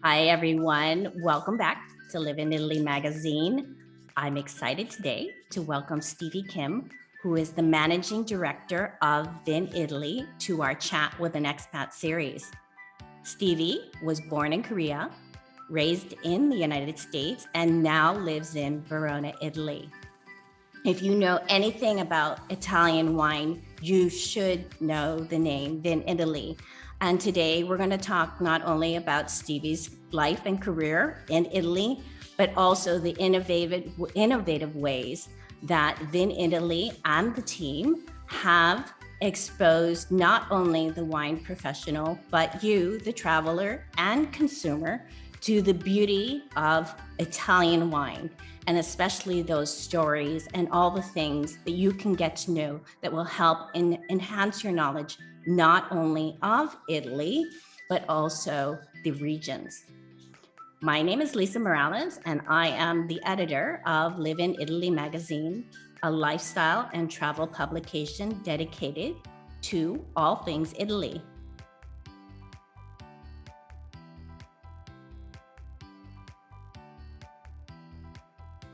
Hi, everyone. Welcome back to Live in Italy magazine. I'm excited today to welcome Stevie Kim, who is the managing director of Vinitaly, to our Chat with an Expat series. Stevie was born in Korea, raised in the United States, and now lives in Verona, Italy. If you know anything about Italian wine, you should know the name Vinitaly. And today we're going to talk not only about Stevie's life and career in Italy, but also the innovative ways that Vinitaly and the team have exposed not only the wine professional, but you, the traveler and consumer, to the beauty of Italian wine, and especially those stories and all the things that you can get to know that will help enhance your knowledge, not only of Italy, but also the regions. My name is Lisa Morales, and I am the editor of Live in Italy magazine, a lifestyle and travel publication dedicated to all things Italy.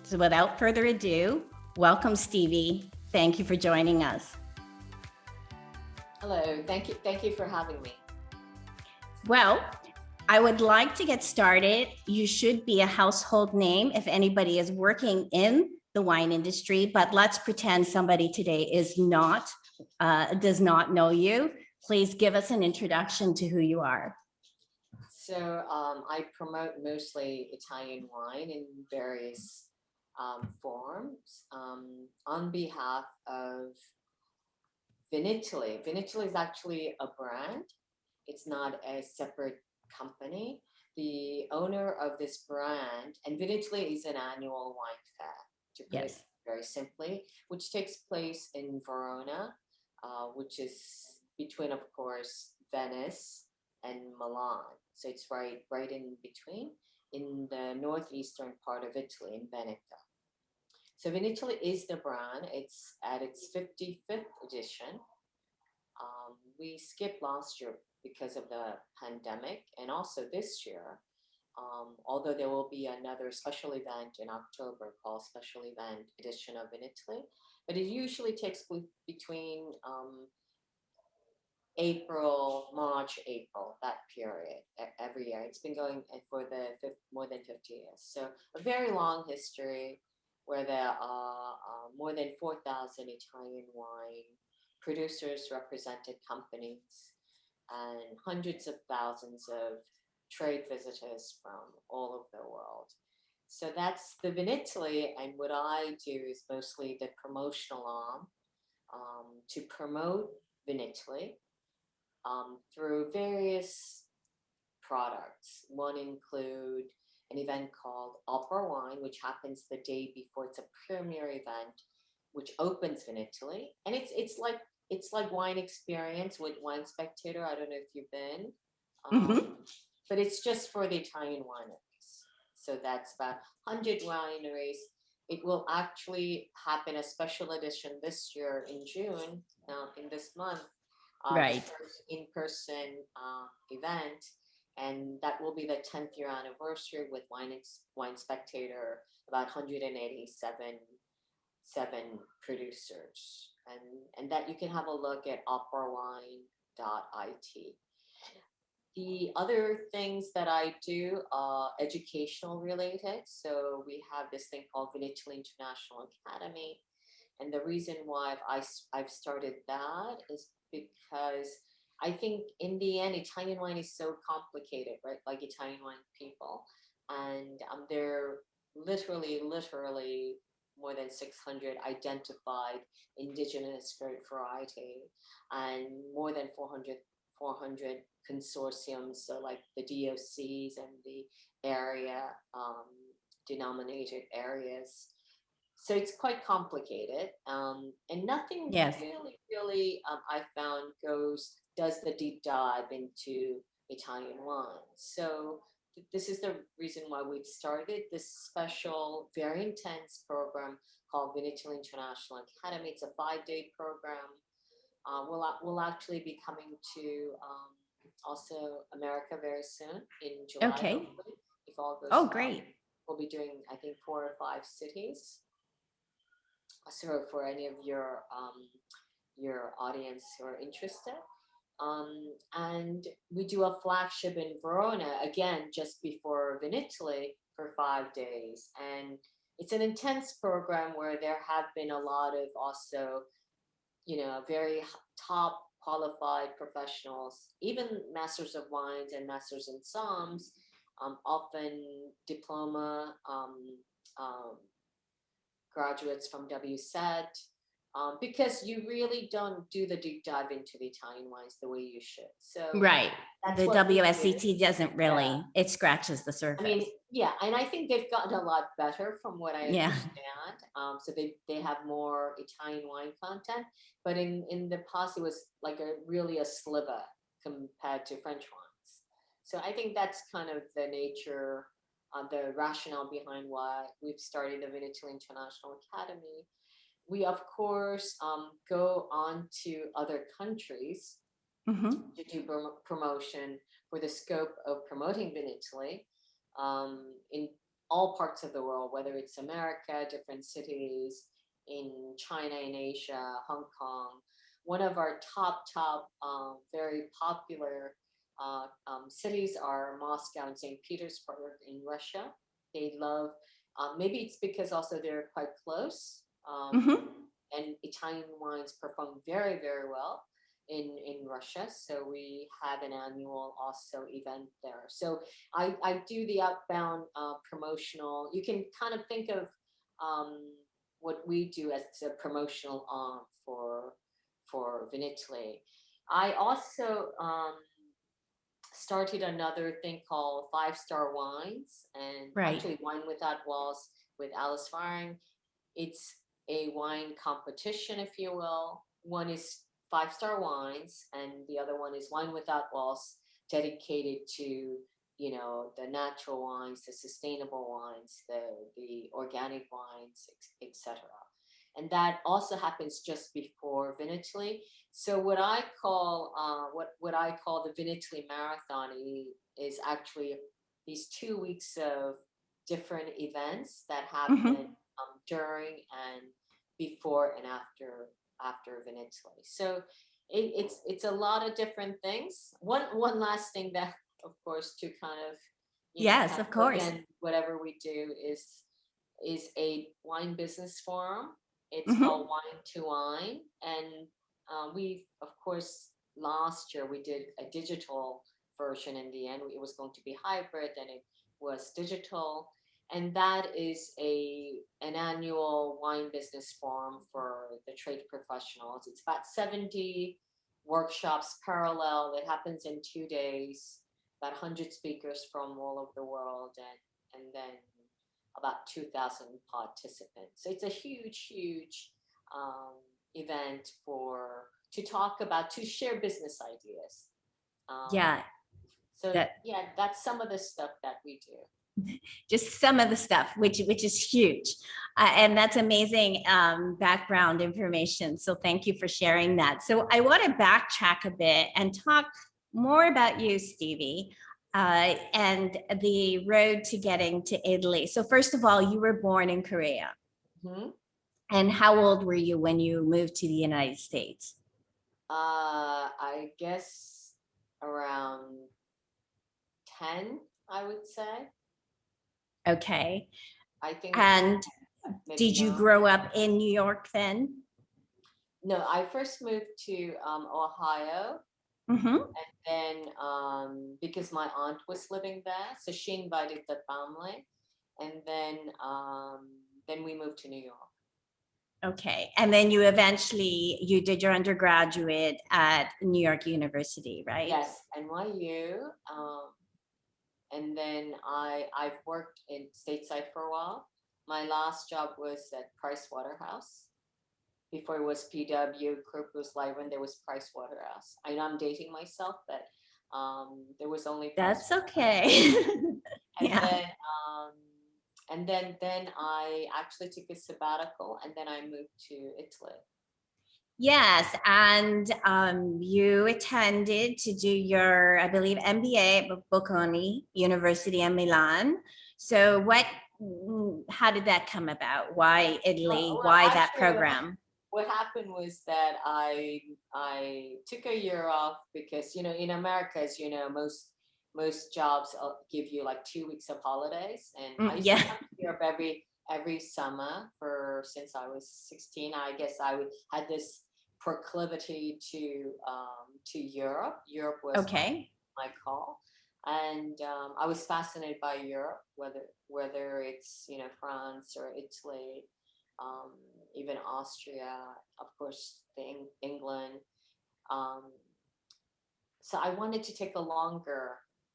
So without further ado, welcome, Stevie. Thank you for joining us. Hello, thank you for having me. Well, I would like to get started. You should be a household name if anybody is working in the wine industry, but let's pretend somebody today is not, does not know you. Please give us an introduction to who you are. So I promote mostly Italian wine in various forms on behalf of Vinitaly. Vinitaly is actually a brand. It's not a separate company. The owner of this brand, and Vinitaly is an annual wine fair, to put it very simply, which takes place in Verona, which is between, of course, Venice and Milan. So it's right in between, in the northeastern part of Italy, in Veneto. So Vinitaly is the brand. It's at its 55th edition. We skipped last year because of the pandemic, and also this year, although there will be another special event in October called Special Event Edition of Vinitaly, but it usually takes between March, April, that period every year. It's been going for more than 50 years. So a very long history where there are more than 4,000 Italian wine producers, represented companies, and hundreds of thousands of trade visitors from all over the world. So that's the Vinitaly, and what I do is mostly the promotional arm to promote Vinitaly through various products. One include an event called Opera Wine, which happens the day before. It's a premier event which opens Vinitaly, and it's like wine experience with Wine Spectator. I don't know if you've been, but it's just for the Italian wineries. So that's about 100 wineries. It will actually happen a special edition this year in June, in this month, Right. the first in-person event, and that will be the 10th year anniversary with Wine Spectator, about 187 producers, and that you can have a look at operawine.it. The other things that I do are educational related. So we have this thing called Vinitaly International Academy. And the reason why I've started that is because I think in the end, Italian wine is so complicated, right? Like Italian wine people. And there are literally more than 600 identified indigenous grape variety, and more than 400 consortiums, so like the DOCs and the area denominated areas. So it's quite complicated, and nothing really I found does the deep dive into Italian wine. So this is the reason why we've started this special, very intense program called Vinitaly International Academy. It's a 5-day program. We'll actually be coming to also America very soon in July, Okay. hopefully, if all goes Oh, well. great. We'll be doing, I think, 4 or 5 cities. So for any of your audience who are interested. And we do a flagship in Verona, again, just before Vinitaly for 5 days. And it's an intense program where there have been a lot of also, very top qualified professionals, even masters of wines and masters in psalms, often diploma um, graduates from WSET, because you really don't do the deep dive into the Italian wines the way you should. So Right. that's The what we do. WSET doesn't really, Yeah. it scratches the I mean, surface. yeah, and I think they've gotten a lot better from what I Yeah. understand. So they have more Italian wine content, but in the past it was like really a sliver compared to French wines. So I think that's kind of the nature, the rationale behind why we've started the Vinitaly International Academy. We of course go on to other countries Mhm. to do promotion for the scope of promoting Vinitaly in all parts of the world, whether it's America, different cities, in China, in Asia, Hong Kong. One of our top, very popular cities are Moscow and St. Petersburg in Russia. They love, maybe it's because also they're quite close, Mhm. and Italian wines perform very, very well in Russia. So we have an annual also event there. So I do the outbound promotional. You can kind of think of what we do as a promotional arm for Vinitaly. I also started another thing called 5 Star Wines, and Right. actually Wine Without Walls with Alice Faring. It's a wine competition, if you will. One is 5 Star Wines, and the other one is Wine Without Walls, dedicated to the natural wines, the sustainable wines, the organic wines, etc. And that also happens just before Vinitaly. So what I call the Vinitaly Marathon is actually these 2 weeks of different events that happen Mhm. during and before and after Vinitaly. So it's a lot of different things. One last thing that, of course, to kind of Yes, kind of of course. again, whatever we do is a wine business forum. It's Mhm. called Wine to Wine, and we, of course, last year we did a digital version. In the end, it was going to be hybrid, and it was digital. And that is an annual wine business forum for the trade professionals. It's about 70 workshops parallel. It happens in 2 days, about 100 speakers from all over the world, and then about 2,000 participants. So it's a huge um, event to share business ideas. Um, Yeah, so that yeah, that's some of the stuff that we do. just some of the stuff, which is huge, and that's amazing background information. So thank you for sharing that. So I want to backtrack a bit and talk more about you, Stevie, and the road to getting to Italy. So first of all, you were born in Korea, Mm-hmm. and how old were you when you moved to the United States? I guess around 10, I would say. Okay, I think and maybe did you not. grow up in New York then? No, I first moved to Ohio, Mm-hmm. and then because my aunt was living there, so she invited the family, and then we moved to New York. Okay, and then you did your undergraduate at New York University, right? Yes, NYU. And then I've worked in stateside for a while. My last job was at Price Waterhouse. Before it was PW, Kirkus Lyman, there was Price Waterhouse. I know I'm dating myself, but there was only Price That's Waterhouse. okay. And Yeah. then then I actually took a sabbatical, and then I moved to Italy. Yes, and you attended to do your, I believe, MBA at Bocconi University in Milan. So how did that come about? Why Italy? Well, Why that actually, program? what happened was that I took a year off because in America, as you know, most jobs give you like 2 weeks of holidays, and I used to Yeah. come to Europe every summer for since I was 16. I guess had this proclivity to Europe. Europe was Okay. my call, and I was fascinated by Europe, whether it's France or Italy, um, even Austria, of course, England. Um, so I wanted to take a longer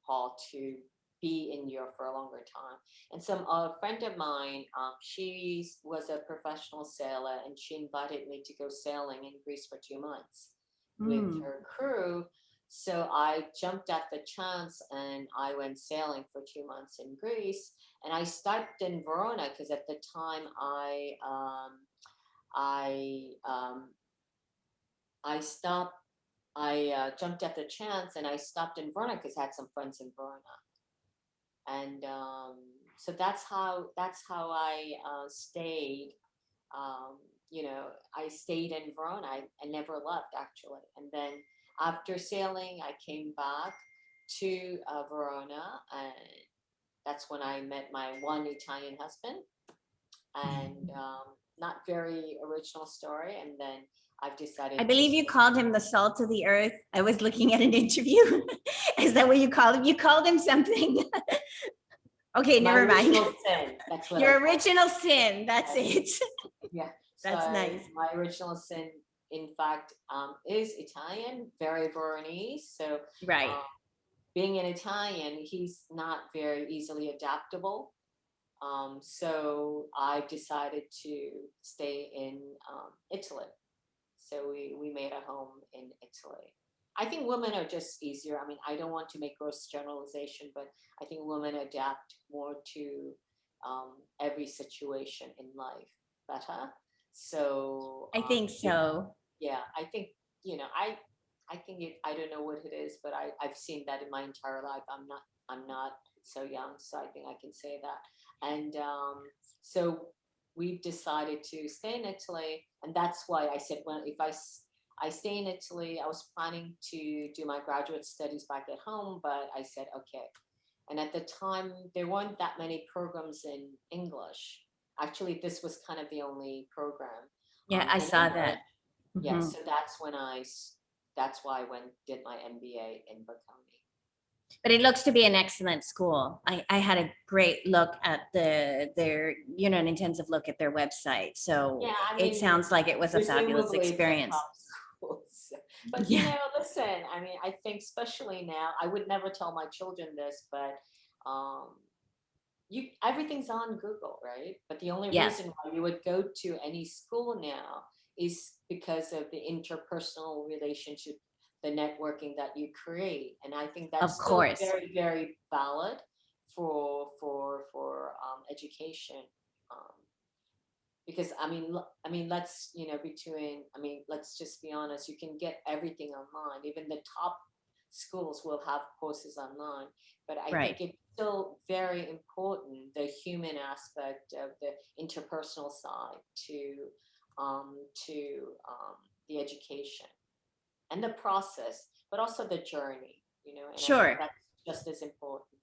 haul to be in Europe for a longer time. And a friend of mine, she was a professional sailor, and she invited me to go sailing in Greece for 2 months with Mm. her crew. So I jumped at the chance and I went sailing for 2 months in Greece. And I stopped in Verona because at the time I I stopped. I jumped at the chance and I stopped in Verona because I had some friends in Verona, and so that's how I stayed. Um, I stayed in Verona. I never left actually, and then after sailing, I came back to Verona, and that's when I met my one Italian husband, and not very original story. And then I've I decided to believe you stay. called him the salt of the earth. I was looking at an interview. Is that what you called him? You called him something. Okay, My never mind. original sin. That's what I Your call original sin. That's it. it. Yeah. That's So nice. my original sin, in fact, is Italian, very Veronese. So Right. um, being an Italian, he's not very easily adaptable. So I've decided to stay in Italy. So we made a home in Italy. I think women are just easier. I mean, I don't want to make gross generalization, but I think women adapt more to every situation in life better. So I think so. yeah, I think I think I don't know what it is, but I've seen that in my entire life. I'm not so young, so I think I can say that. And so we've decided to stay in Italy, and that's why I said, well, if I stay in Italy, I was planning to do my graduate studies back at home, but I said okay. And at the time, there weren't that many programs in English. Actually, this was kind of the only program Yeah, I in saw English. that. Yeah, Mhm. so that's why I went did my MBA in Bocconi. But it looks to be an excellent school. I had a great look at an intensive look at their website. So Yeah, I it mean, sounds like it was a fabulous presumably it's a experience. top school. But Yeah. listen, I mean, I think especially now, I would never tell my children this, but um, everything's on Google, right? But the only Yes, reason why you would go to any school now is because of the interpersonal relationship, the networking that you create, and I think that's of still course. very, very valid for education. Um, because let's let's just be honest. You can get everything online. Even the top schools will have courses online, but I Right. think it's still very important, the human aspect of the interpersonal side um, to the education and the process, but also the journey. And I think Sure. that's just as important.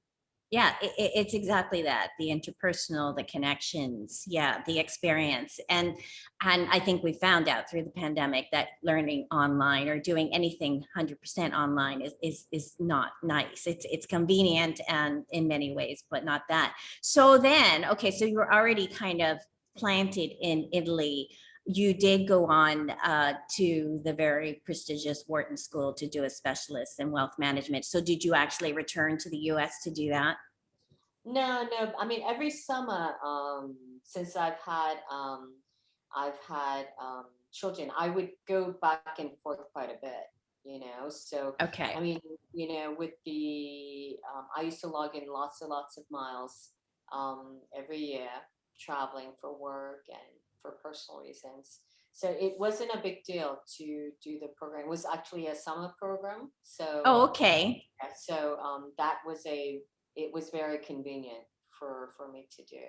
Yeah, it's exactly that, the interpersonal, the connections, yeah, the experience. And I think we found out through the pandemic that learning online or doing anything 100% online is not nice. It's convenient and in many ways, but not that. So then, okay, so you were already kind of planted in Italy. You did go on to the very prestigious Wharton School to do a specialist in wealth management. So did you actually return to the US to do that? No, no. I mean, every summer, since I've had children, I would go back and forth quite a bit. So, Okay. I mean, with I used to log in lots of miles every year, traveling for work and for personal reasons. So it wasn't a big deal to do the program. It was actually a summer program. So Oh, okay. yeah, it was very convenient for me to do.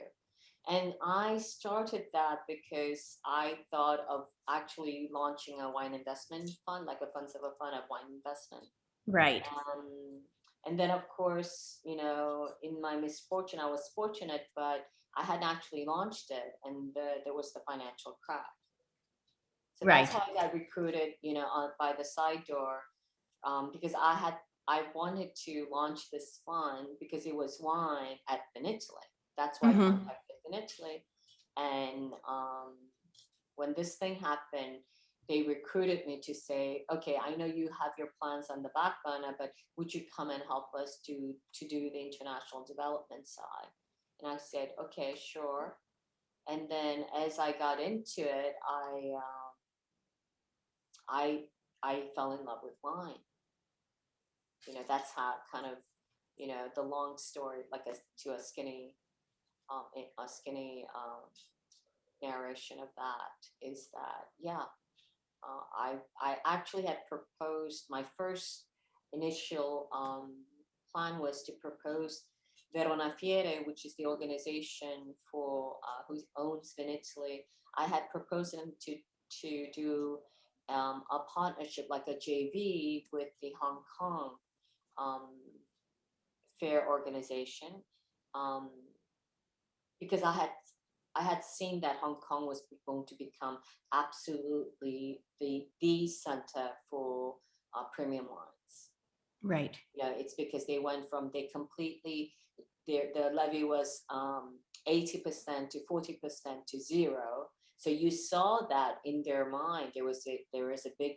And I started that because I thought of actually launching a wine investment fund, like a funds of a fund of wine investment. Right. And then, of course, in my misfortune, I was fortunate, but I hadn't actually launched it, and there was the financial crash. So that's Right. how I got recruited, by the side door, because I wanted to launch this fund because it was wine at Vinitaly. That's why I Mm-hmm. contacted Vinitaly, and when this thing happened, they recruited me to say, okay, I know you have your plans on the back burner, but would you come and help us to do the international development side? And I said, okay, sure. And then as I got into it, I fell in love with wine. That's how kind of, the long story, like to a skinny, narration of that is that, yeah, I actually had proposed my first initial plan was to propose Verona Fiere, which is the organization for who owns Vinitaly. I had proposed them to do a partnership, like a JV, with the Hong Kong um, fair organization, um, because I had seen that Hong Kong was going to become absolutely the center for premium wines. Right. It's because they completely, the levy was 80% to 40% to zero. So you saw that in their mind, there was a big,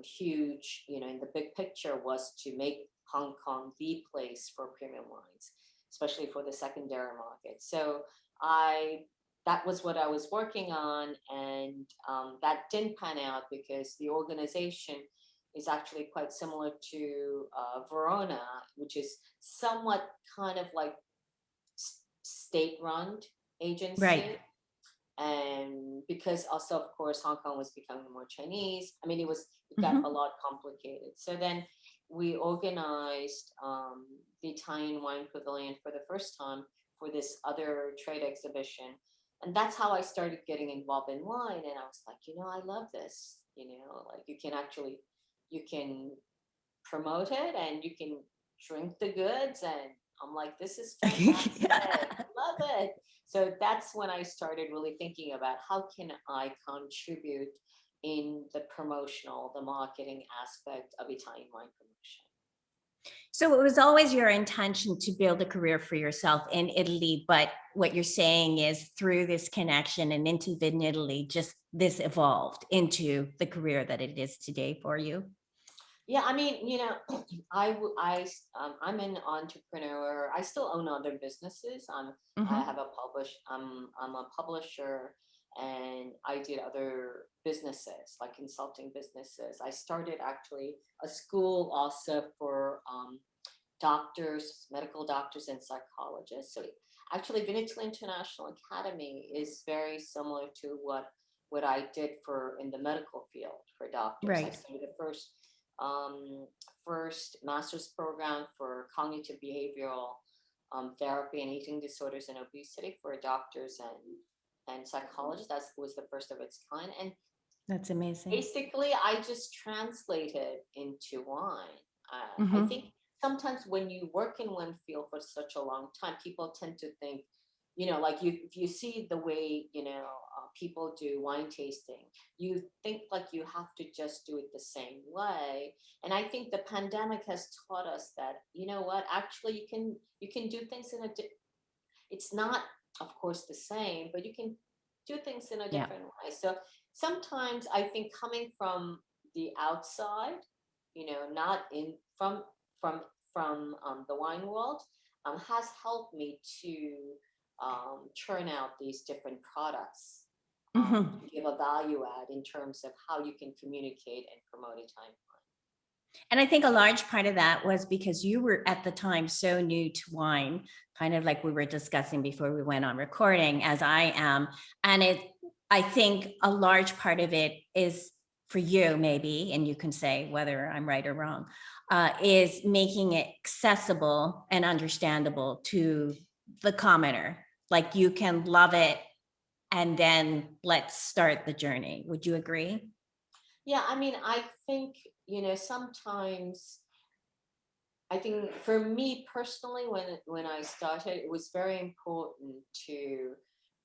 huge, in the big picture was to make Hong Kong the place for premium wines, especially for the secondary market. So I that was what I was working on, and that didn't pan out because the organization is actually quite similar to Verona, which is somewhat kind of like state-run agency. Right. And because also, of course, Hong Kong was becoming more Chinese. I mean, it got a Mm-hmm. lot complicated. So then we organized the Italian Wine Pavilion for the first time for this other trade exhibition. And that's how I started getting involved in wine. And I was like, I love this. Like you can promote it and you can drink the goods. And I'm like, this is fantastic. Love it. So that's when I started really thinking about how can I contribute in the marketing aspect of Italian wine promotion. So it was always your intention to build a career for yourself in Italy, but what you're saying is through this connection and into Italy, just this evolved into the career that it is today for you. Yeah, I mean, I'm an entrepreneur. I still own other businesses. I Mm-hmm. have I'm a publisher, and I did other businesses like consulting businesses. I started actually a school also for doctors, medical doctors, and psychologists. So actually, Vinitaly International Academy is very similar to what I did for in the medical field for doctors. I Right. started the first master's program for cognitive behavioral therapy and eating disorders and obesity for doctors and psychologists. That was the first of its kind. And That's amazing. basically, I just translated into wine. I Mm-hmm. think sometimes when you work in one field for such a long time, people tend to think, like if you see the way, people do wine tasting, you think like you have to just do it the same way. And I think the pandemic has taught us that, what, actually you can do things it's not, of course, the same, but you can do things in a Yeah. different way. So sometimes I think coming from the outside, not in from the wine world, has helped me to churn out these different products, Mm-hmm. to give a value add in terms of how you can communicate and promote a time. And I think a large part of that was because you were at the time so new to wine, kind of like we were discussing before we went on recording, as I am. And I think a large part of it is for you, maybe, and you can say whether I'm right or wrong, is making it accessible and understandable to the commoner. Like you can love it, and then let's start the journey. Would you agree? Yeah, I mean, I think, sometimes I think for me personally, when I started, it was very important to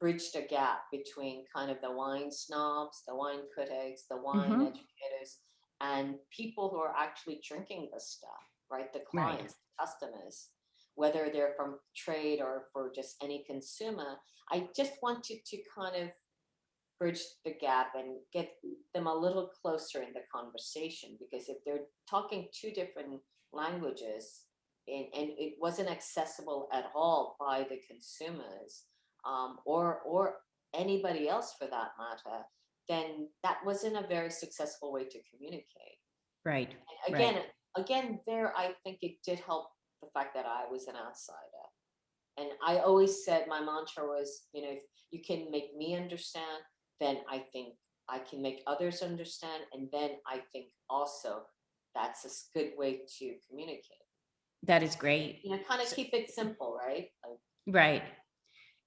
bridge the gap between kind of the wine snobs, the wine critics, the wine Mm-hmm. educators, and people who are actually drinking the stuff, right? The Right. clients, customers, whether they're from trade or for just any consumer. I just wanted to kind of bridge the gap and get them a little closer in the conversation, because if they're talking two different languages, and it wasn't accessible at all by the consumers, or anybody else for that matter, then that wasn't a very successful way to communicate. Right. And Right. again, there I think it did help the fact that I was an outsider. And I always said my mantra was, if you can make me understand, then I think I can make others understand. And then I think also that's a good way to communicate. That is great. Kind of keep it simple, right? Like, Right.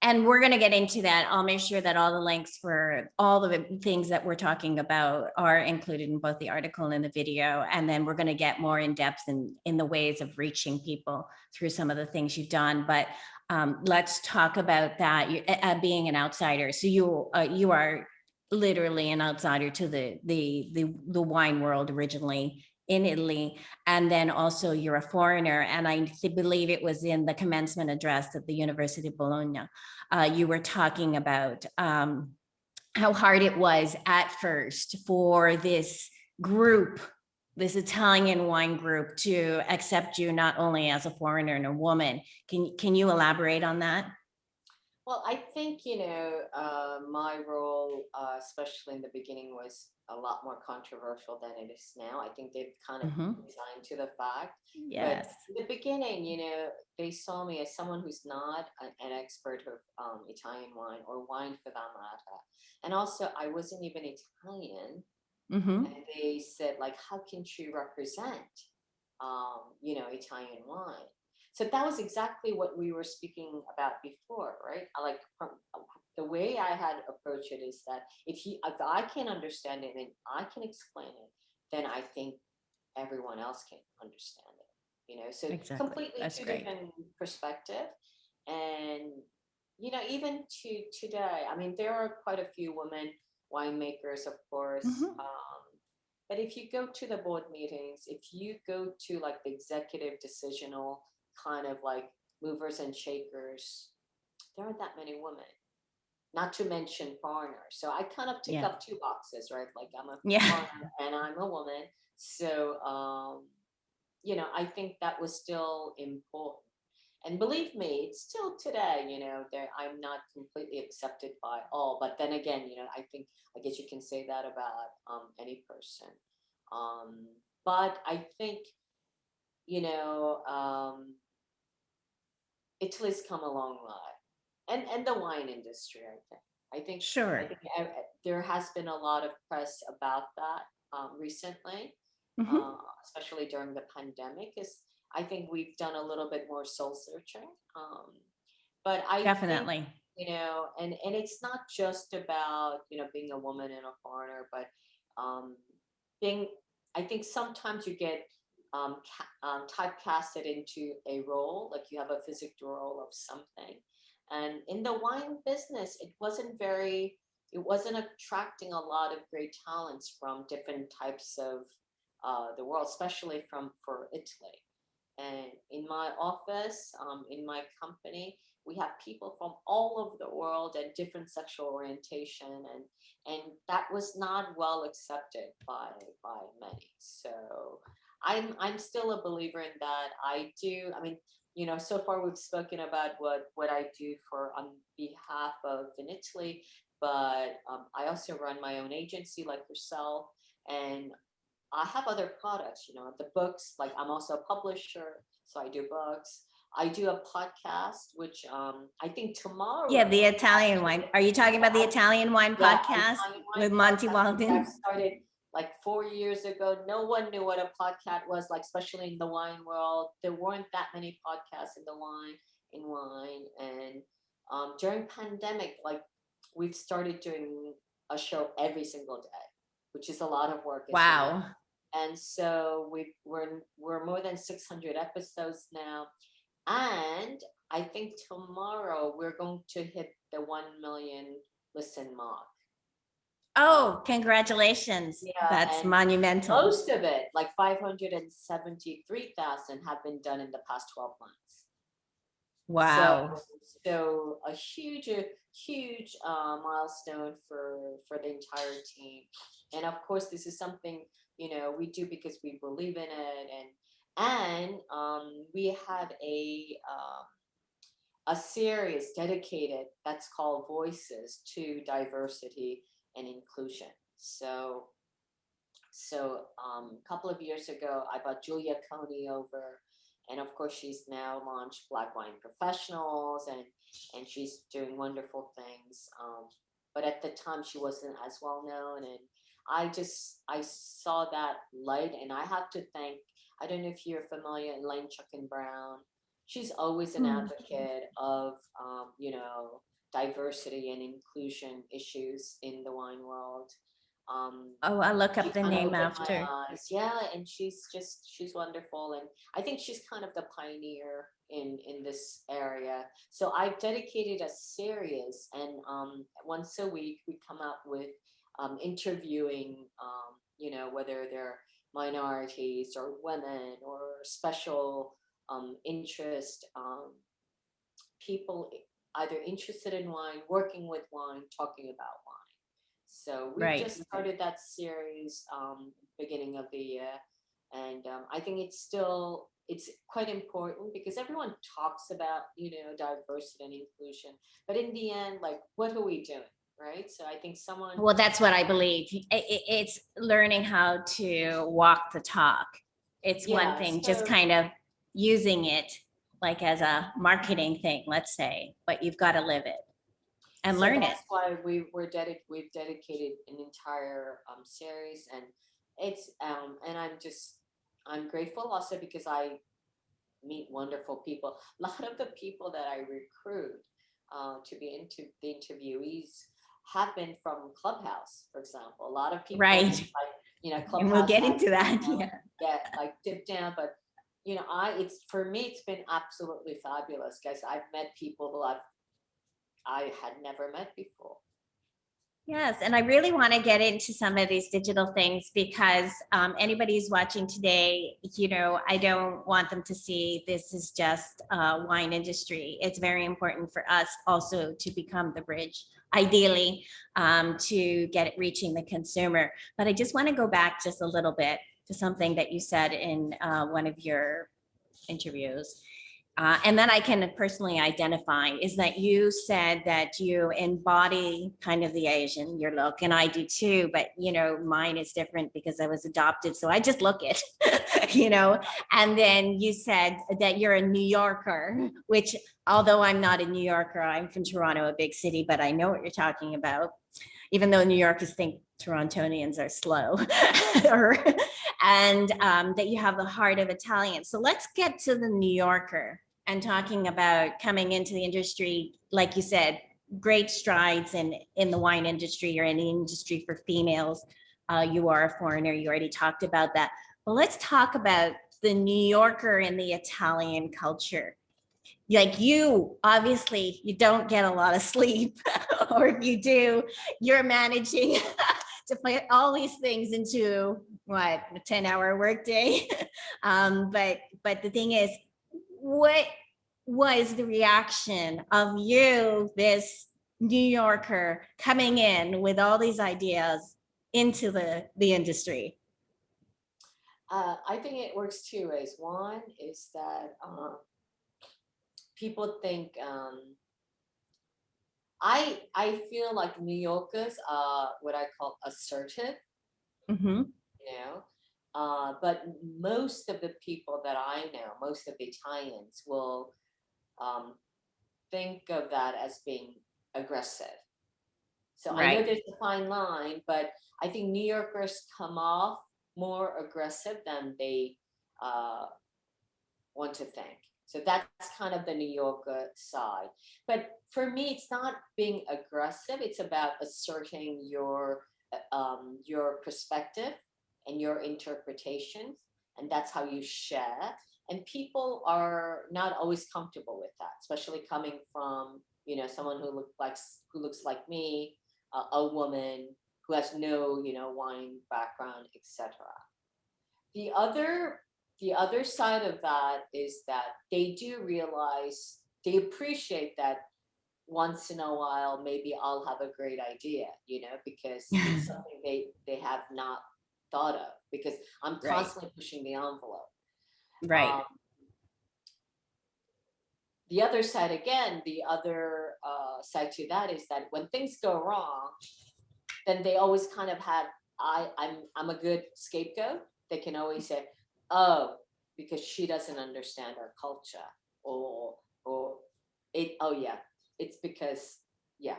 And we're going to get into that. I'll make sure that all the links for all the things that we're talking about are included in both the article and the video. And then we're going to get more in depth in the ways of reaching people through some of the things you've done. But let's talk about that, being an outsider. So you are literally an outsider to the wine world originally in Italy, and then also you're a foreigner. And I believe it was in the commencement address at the University of Bologna. You were talking about how hard it was at first for this group, this Italian wine group, to accept you not only as a foreigner and a woman. Can you elaborate on that? well, I think, my role, especially in the beginning, was a lot more controversial than it is now. I think they've kind of Mm-hmm. resigned to the fact. But Yes. in the beginning, they saw me as someone who's not an expert of Italian wine or wine for that matter. And also, I wasn't even Italian. Mm-hmm. And they said, like, how can she represent, Italian wine? So that was exactly what we were speaking about before, right? Like the way I had approached it is that if I can understand it and I can explain it, then I think everyone else can understand it. So Exactly. completely That's two great. different perspective. And even to today, I mean, there are quite a few women winemakers, of course. Mm-hmm. But if you go to the board meetings, if you go to like the executive decisional kind of like movers and shakers, there aren't that many women, not to mention foreigners. So I kind of tick Yeah. up two boxes, right? Like I'm a Yeah. foreigner and I'm a woman. So, I think that was still important. And believe me, it's still today, there I'm not completely accepted by all. But then again, I guess you can say that about any person. Um, but I think, you know, um, Italy's come a long way, and the wine industry. I Sure. think there has been a lot of press about that recently, Mm-hmm. especially during the pandemic. Is I think we've done a little bit more soul searching, but I think Definitely. and it's not just about being a woman and a foreigner, but um, being. I think sometimes you get typecasted into a role, like you have a physical role of something. And in the wine business, it wasn't attracting a lot of great talents from different types of the world, especially for Italy. And in my office, in my company, we have people from all over the world and different sexual orientation, and that was not well accepted by many. So I'm still a believer in that. I do. I mean, so far we've spoken about what I do for on behalf of Vinitaly, but I also run my own agency like yourself, and I have other products, the books, like I'm also a publisher, so I do books. I do a podcast, which I think tomorrow. Yeah, the Italian wine. Are you talking about the Italian wine podcast Italian wine with Monty podcast, which Walden? I've started like 4 years ago. No one knew what a podcast was, like especially in the wine world. There weren't that many podcasts in the wine, and during pandemic, like we've started doing a show every single day, which is a lot of work, as you know. Wow. And so we're more than 600 episodes now, and I think tomorrow we're going to hit the 1 million listen mark. Oh, congratulations. Yeah, That's and monumental. most of it, like 573,000, have been done in the past 12 months. Wow. So a huge milestone for the entire team. And of course, this is something, we do because we believe in it, and we have a series dedicated that's called Voices to Diversity and Inclusion. So a couple of years ago, I brought Julia Coney over, and of course, she's now launched Black Wine Professionals, and she's doing wonderful things. But at the time, she wasn't as well known, and I saw that light, and I have to thank. I don't know if you're familiar, Elaine Chuckin Brown. She's always an advocate of diversity and inclusion issues in the wine world. Oh, I'll look up the name after. Yeah, and she's wonderful, and I think she's kind of the pioneer in this area. So I've dedicated a series, and once a week we come up with interviewing, whether they're minorities or women or special interest people, either interested in wine, working with wine, talking about wine. So we've just started that series beginning of the year, and I think it's quite important because everyone talks about diversity and inclusion, but in the end, like, what are we doing, right? So I think well, that's what I believe. It's learning how to walk the talk. It's one thing, just kind of using it like as a marketing thing, let's say, but you've got to live it and learn it. That's why we've dedicated an entire series, and it's and I'm grateful also because I meet wonderful people. A lot of the people that I recruit to be into the interviewees have been from Clubhouse, for example. A lot of people, right? Like, Clubhouse, and we'll get into that. Like dip down, but for me, it's been absolutely fabulous, guys. I've met people who I had never met before. Yes, and I really want to get into some of these digital things because anybody who's watching today, I don't want them to see this is just wine industry. It's very important for us also to become the bridge, ideally, to get it reaching the consumer. But I just want to go back just a little bit to something that you said in one of your interviews. And that I can personally identify is that you said that you embody kind of the Asian, your look, and I do too, but mine is different because I was adopted. So I just look it, and then you said that you're a New Yorker, which although I'm not a New Yorker, I'm from Toronto, a big city, but I know what you're talking about, even though New Yorkers think Torontonians are slow. And that you have the heart of Italian. So let's get to the New Yorker and talking about coming into the industry, like you said, great strides in the wine industry or in the industry for females. You are a foreigner, you already talked about that. But let's talk about the New Yorker and the Italian culture. Like you, obviously, you don't get a lot of sleep, or if you do, you're managing to fit all these things into a 10-hour workday. But the thing is, what was the reaction of you, this New Yorker, coming in with all these ideas into the industry? I think it works two ways. One is that people think I feel like New Yorkers are what I call assertive. Mm-hmm. But most of the people that I know, most of the Italians will um, think of that as being aggressive. So I know Right. there's a fine line, but I think New Yorkers come off more aggressive than they uh, want to think. So that's kind of the New Yorker side. But for me, it's not being aggressive. It's about asserting your perspective and your interpretations, and that's how you share. And people are not always comfortable with that, especially coming from someone who looks like me, a woman who has no wine background, etc. The other the other side of that is that they do realize, they appreciate that once in a while maybe I'll have a great idea, because it's something they have not thought of, because I'm Right. constantly pushing the envelope. Right. Um, the other side, again, the other side to that is that when things go wrong, then they always kind of have, I'm a good scapegoat. They can always say, oh, because she doesn't understand our culture, or oh yeah, it's because, yeah,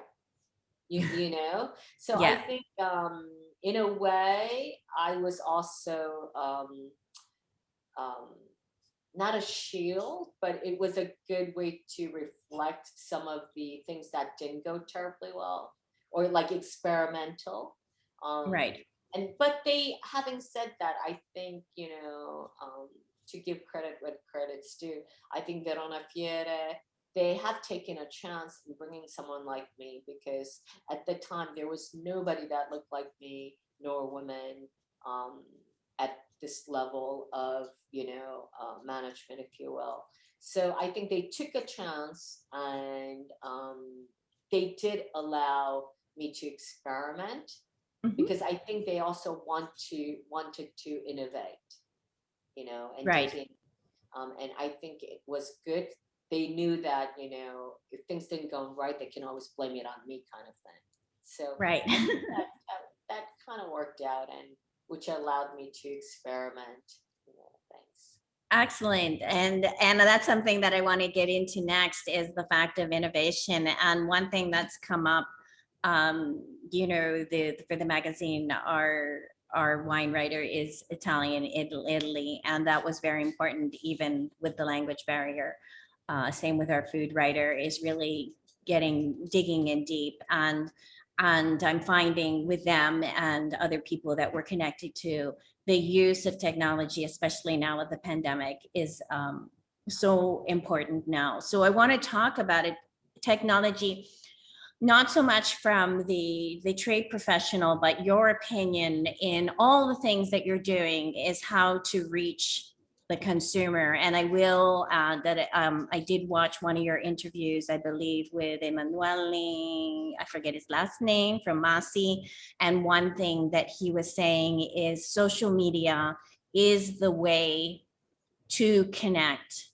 you know. So I Yeah. think in a way I was also um, not a shield, but it was a good way to reflect some of the things that didn't go terribly well, or like experimental. Um, Right. and but they, having said that, I think to give credit what credit's due, I think Verona Fiere, they have taken a chance in bringing someone like me, because at the time there was nobody that looked like me, nor women, um, at this level of management, if you will. So I think they took a chance, and they did allow me to experiment, Mhm. because I think they also wanted to innovate, and Right. taking and I think it was good. They knew that if things didn't go right, they can always blame it on me, kind of thing. So Right. I think that kind of worked out, and which allowed me to experiment, things. Excellent. And that's something that I want to get into next is the fact of innovation. And one thing that's come up, um, for the magazine, our wine writer is Italian, Italy, and that was very important, even with the language barrier. Same with our food writer, is really digging in deep, and I'm finding with them and other people that we're connected to, the use of technology, especially now with the pandemic, is so important now. So I want to talk about it, technology, not so much from the trade professional, but your opinion in all the things that you're doing is how to reach the consumer. And I will add that I did watch one of your interviews, I believe, with Emanuele, I forget his last name, from Masi. And one thing that he was saying is social media is the way to connect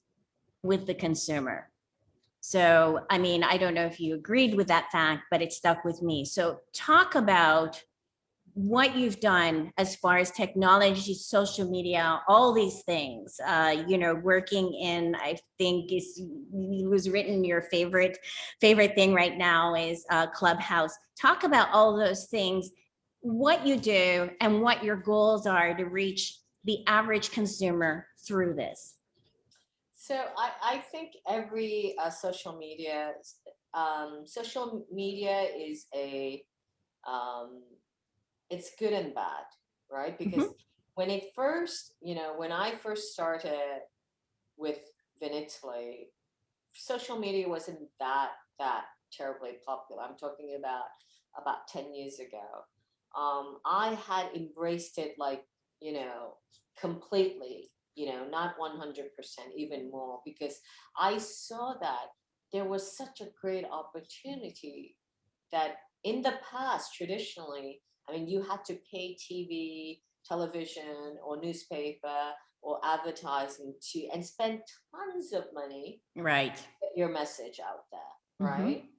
with the consumer. So, I mean, I don't know if you agreed with that fact, but it stuck with me. So, talk about what you've done as far as technology, social media, all these things. Working in, I think is it was written your favorite thing right now is Clubhouse. Talk about all those things, what you do, and what your goals are to reach the average consumer through this. So I think every social media is um, it's good and bad, right? Because Mhm. when I first started with Vinitaly, social media wasn't that terribly popular. I'm talking about 10 years ago. I had embraced it, like, you know, completely, not 100%, even more, because I saw that there was such a great opportunity that in the past, traditionally, I mean, you had to pay TV, television, or newspaper, or advertising to, and spend tons of money Right. to get your message out there, right? Mhm.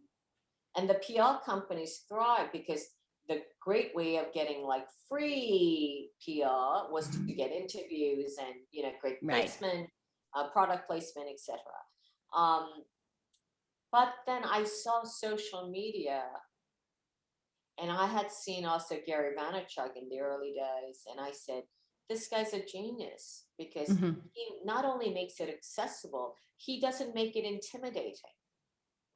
And the PR companies thrive because the great way of getting like free PR was to get interviews and, great Right. placement, product placement, etc. Um, but then I saw social media, and I had seen also Gary Vaynerchuk in the early days, and I said, this guy's a genius because Hmm. he not only makes it accessible, he doesn't make it intimidating,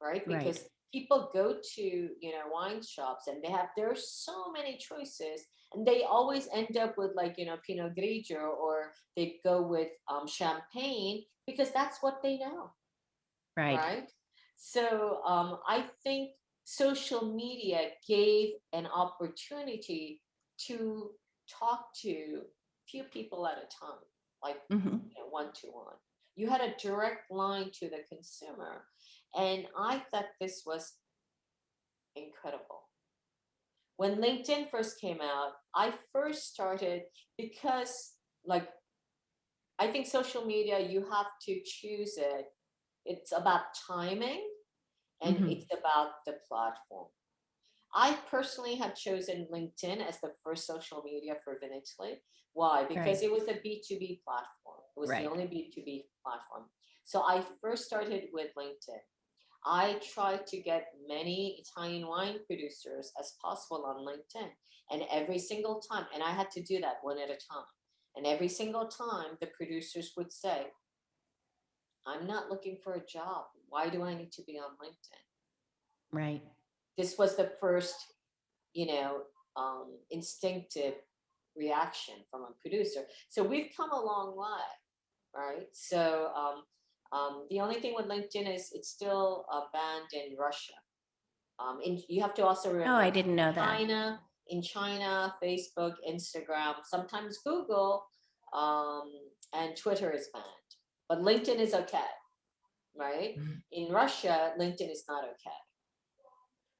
right? Right. Because people go to, wine shops and there's so many choices, and they always end up with like, Pinot Grigio, or they go with champagne because that's what they know, Right. right? So I think social media gave an opportunity to talk to few people at a time, like, Hmm. one to one. You had a direct line to the consumer. And I thought this was incredible. When LinkedIn first came out, I first started because, like, I think social media, you have to choose it. It's about timing, and Hmm. it's about the platform. I personally had chosen LinkedIn as the first social media for Vinitaly. Why? Because Right. it was a B2B platform. It was the Right. only B2B platform. So I first started with LinkedIn. I tried to get many Italian wine producers as possible on LinkedIn. And every single time, and I had to do that one at a time. And every single time, the producers would say, I'm not looking for a job. Why do I need to be on LinkedIn? Right. This was the first, instinctive reaction from a producer. So we've come a long way, right? So the only thing with LinkedIn is it's still banned in Russia. You have to also Oh, I remember didn't know that. China, in China, Facebook, Instagram, sometimes Google, um, and Twitter is banned. But LinkedIn is okay, right? Mhm. In Russia, LinkedIn is not okay.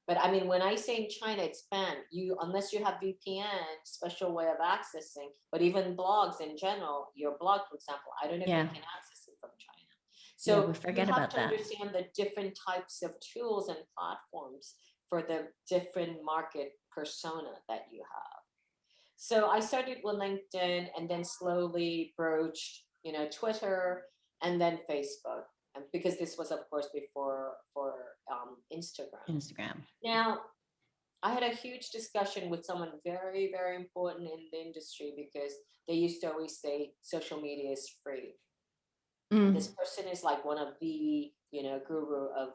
But I mean, when I say in China, it's banned. Unless you have VPN, special way of accessing, but even blogs in general, your blog, for example, I don't know if they Yeah. can access it from China. Yeah. So We you forget have about to that. understand the different types of tools and platforms for the different market persona that you have. So I started with LinkedIn and then slowly broached, Twitter and then Facebook. And because this was, of course, before for Instagram. Instagram. Now, I had a huge discussion with someone very, very important in the industry because they used to always say social media is free. And this Mm. person is like one of the, guru of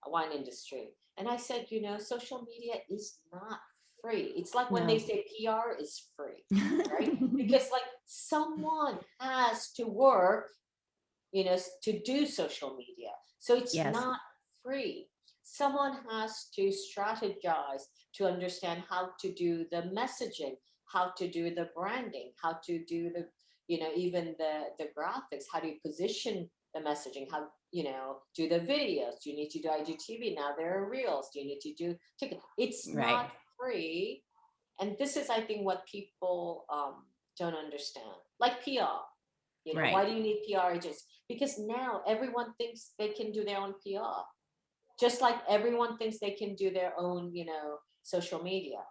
wine industry. And I said, social media is not free. It's like when they No. say PR is free, right? Because like someone has to work, to do social media. So it's Yes. not free. Someone has to strategize to understand how to do the messaging, how to do the branding, how to do the, even the graphics, how do you position the messaging, how, do the videos. Do you need to do IGTV? Now there are reels. Do you need to do TikTok? It's Right. not free. And this is, I think, what people don't understand. Like PR. Right. Why do you need PR agents? Because now everyone thinks they can do their own PR, just like everyone thinks they can do their own, social media.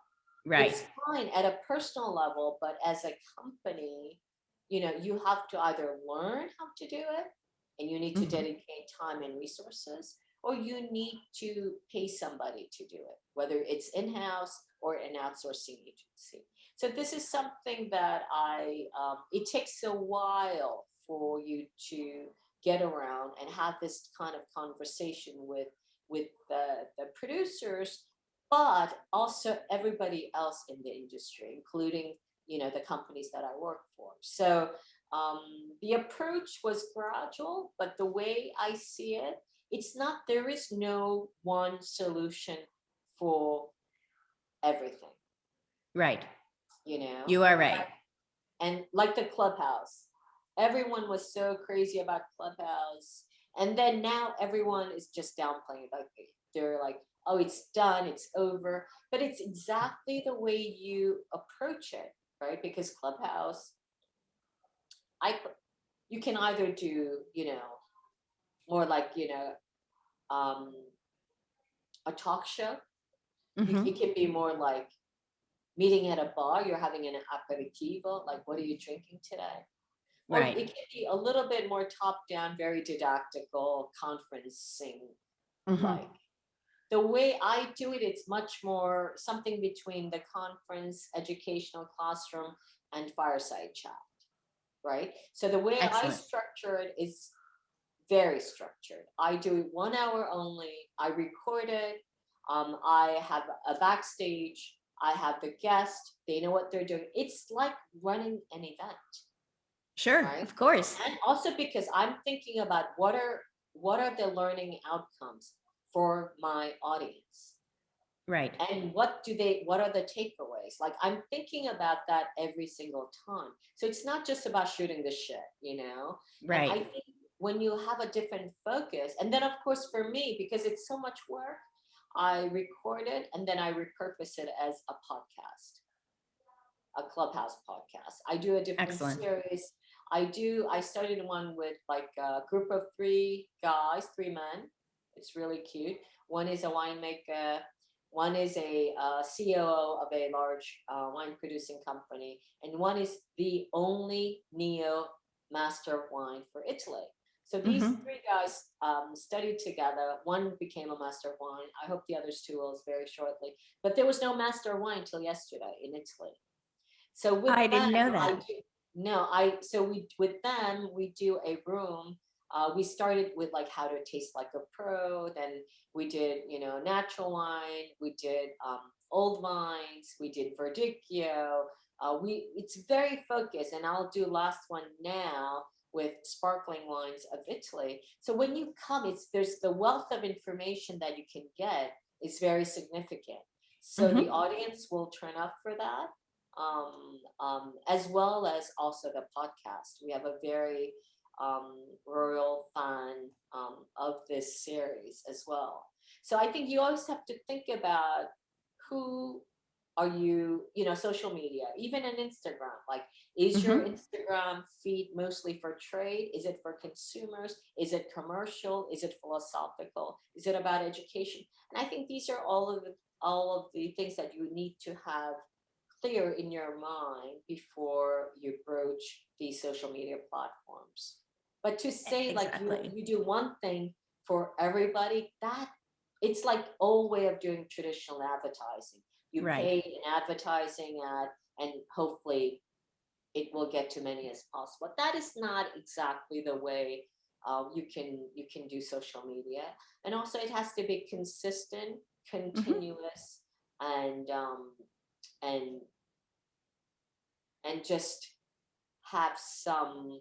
Right. It's fine at a personal level, but as a company, you have to either learn how to do it, and you need to Hmm. dedicate time and resources, or you need to pay somebody to do it, whether it's in-house or an outsourcing agency. So this is something that it takes a while for you to get around and have this kind of conversation with the producers, but also everybody else in the industry, including, the companies that I work for. So the approach was gradual, but the way I see it, it's not, there is no one solution for everything, Right. you know? You are right. And like the Clubhouse, everyone was so crazy about Clubhouse. And then now everyone is just downplaying it. Like they're like, oh, it's done, it's over. But it's exactly the way you approach it, right? Because Clubhouse, I you can either do, more like, um, a talk show, Mhm. It can be more like meeting at a bar, you're having an aperitivo, like what are you drinking today? Or it Right. can be a little bit more top down, very didactical, conferencing Mhm. like. The way I do it, it's much more something between the conference, educational classroom, and fireside chat, right? So the way I Excellent. structure it is very structured. I do it 1 hour only. I record it. I have a backstage. I have the guest. They know what they're doing. It's like running an event, Sure, right? of course. And also because I'm thinking about what are the learning outcomes for my audience, Right. and what are the takeaways, like I'm thinking about that every single time. So it's not just about shooting the shit, and I Right. think when you have a different focus, and then of course for me, because it's so much work, I record it and then I repurpose it as a podcast, a Clubhouse podcast. I do a different Excellent. series. I started one with like a group of 3 guys, 3 men. It's really cute. One is a winemaker, one is a COO of a large wine producing company, and one is the only neo master of wine for Italy. So these Mhm. 3 guys studied together. One became a master of wine. I hope the others two will very shortly. But there was no master of wine till yesterday in Italy. So with I them, didn't know I that. do no, I so we with them we do a room. We started with like how to taste like a pro. Then we did natural wine. We did old wines. We did verdicchio. We It's very focused, and I'll do last one now with sparkling wines of Italy. So when you come, there's the wealth of information that you can get is very significant. So the Mhm. audience will turn up for that, as well as also the podcast. We have a very royal fan of this series as well. So I think you always have to think about who are you, social media, even on Instagram. Like, is your Mhm. Instagram feed mostly for trade? Is it for consumers? Is it commercial? Is it philosophical? Is it about education? And I think these are all of the things that you need to have clear in your mind before you broach these social media platforms. But to say like you Exactly. you do one thing for everybody, that it's like old way of doing traditional advertising. You Right. pay an advertising ad and hopefully it will get to many as possible. That is not exactly the way you can do social media. And also it has to be consistent, Mhm. continuous, and and and just have something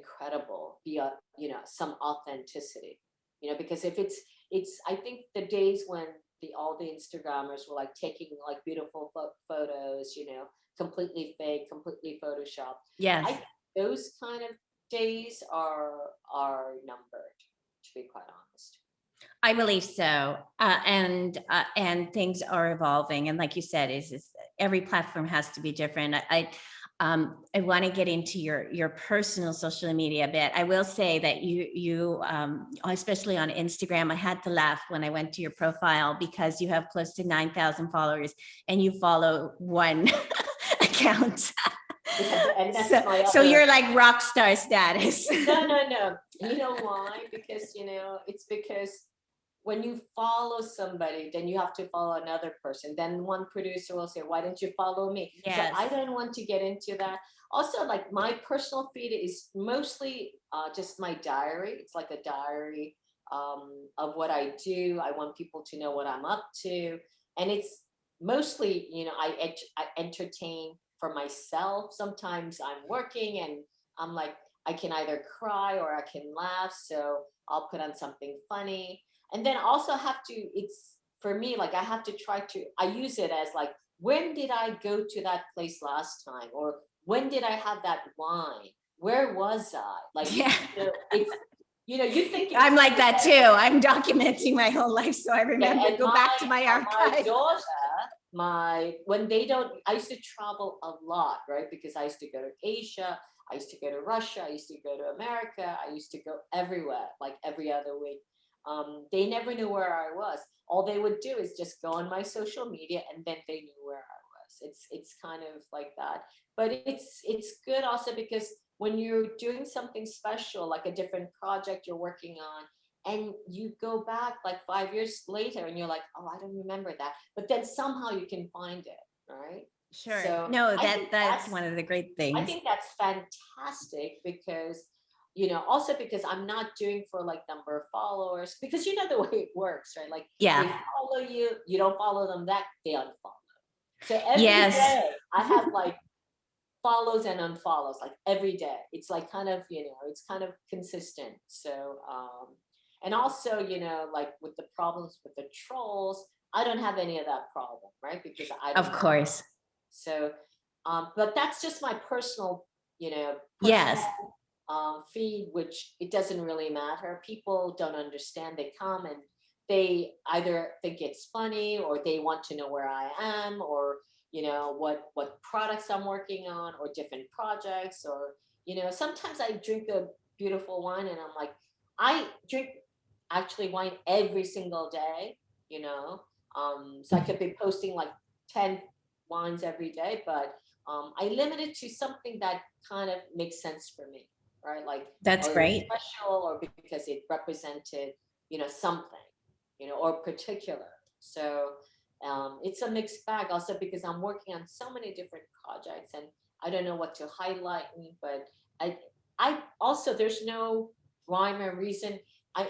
credible, be some authenticity, because if it's I think the days when all the Instagrammers were like taking like beautiful photos, completely fake, completely photoshopped. I Yes. think those kind of days are numbered, to be quite honest. I believe so, and things are evolving. And like you said, is every platform has to be different. I want to get into your personal social media bit. I will say that especially on Instagram, I had to laugh when I went to your profile because you have close to 9,000 followers and you follow one account. Yeah, and that's So my so other. you're like rock star status. No, no, no. You know why? Because, it's because when you follow somebody, then you have to follow another person. Then one producer will say, why don't you follow me? So Yes. I don't want to get into that. Also, like my personal feed is mostly just my diary. It's like a diary of what I do. I want people to know what I'm up to. And it's mostly, I entertain for myself. Sometimes I'm working and I'm like, I can either cry or I can laugh. So I'll put on something funny. And then also have to, it's for me, like I have to try to, I use it as like, when did I go to that place last time? Or when did I have that wine? Where was I? Like, Yeah. it's, you think it's I'm like funny, that but too. I'm documenting my whole life, so I yeah, remember. and Go back to my my archive. daughter, when they don't, I used to travel a lot, right? Because I used to go to Asia, I used to go to Russia, I used to go to America, I used to go everywhere, like every other week. they never knew where I was. All they would do is just go on my social media, and then they knew where I was. It's kind of like that. But it's good also because when you're doing something special, like a different project you're working on, and you go back like 5 years later and you're like, oh, I don't remember that. But then somehow you can find it, right? Sure. So No, I think that's one of the great I things. think that's fantastic because, also because I'm not doing for like number of followers, because you know the way it works, right? Like they Yeah. follow you, you don't follow them, that they unfollow. So every Yes. day I have like follows and unfollows, like every day. It's like kind of, it's kind of consistent. So, and also, like with the problems with the trolls, I don't have any of that problem, right? Because I Of don't know. course. So, but that's just my personal, Yes. feed, which it doesn't really matter. People don't understand. They come and they either think it's funny, or they want to know where I am, or what products I'm working on, or different projects, or sometimes I drink a beautiful wine and I'm like, I drink actually wine every single day, so I could be posting like 10 wines every day, but I limit it to something that kind of makes sense for me, right? Like, That's or great. special, or because it represented, something, or particular. So it's a mixed bag also because I'm working on so many different projects and I don't know what to highlight, but I, I also, there's no rhyme or reason.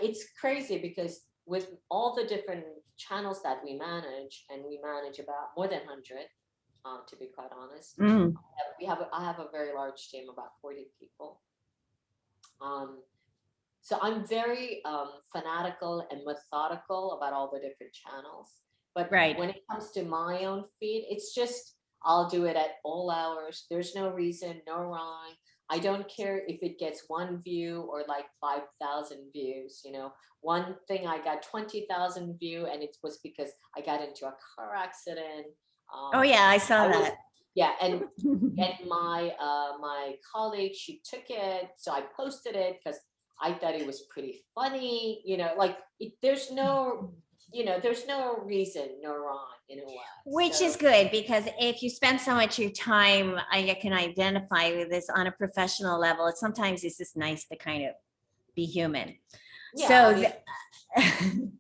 It's crazy because with all the different channels that we manage, and we manage about more than 100, to be quite honest. Mm, I have a very large team, about 40 people. Um, so I'm very fanatical and methodical about all the different channels. But right. when it comes to my own feed, it's just I'll do it at all hours. There's no reason, no rhyme. I don't care if it gets one view or like 5,000 views. One thing I got 20,000 view, and it was because I got into a car accident. Oh Um, yeah, I saw I was that. Yeah, and my colleague, she took it, so I posted it because I thought it was pretty funny. Like there's no reason, no rhyme in a way. Which So is good because if you spend so much of your time, I can identify with this on a professional level. Sometimes it's just nice to kind of be human. yeah, I So, mean,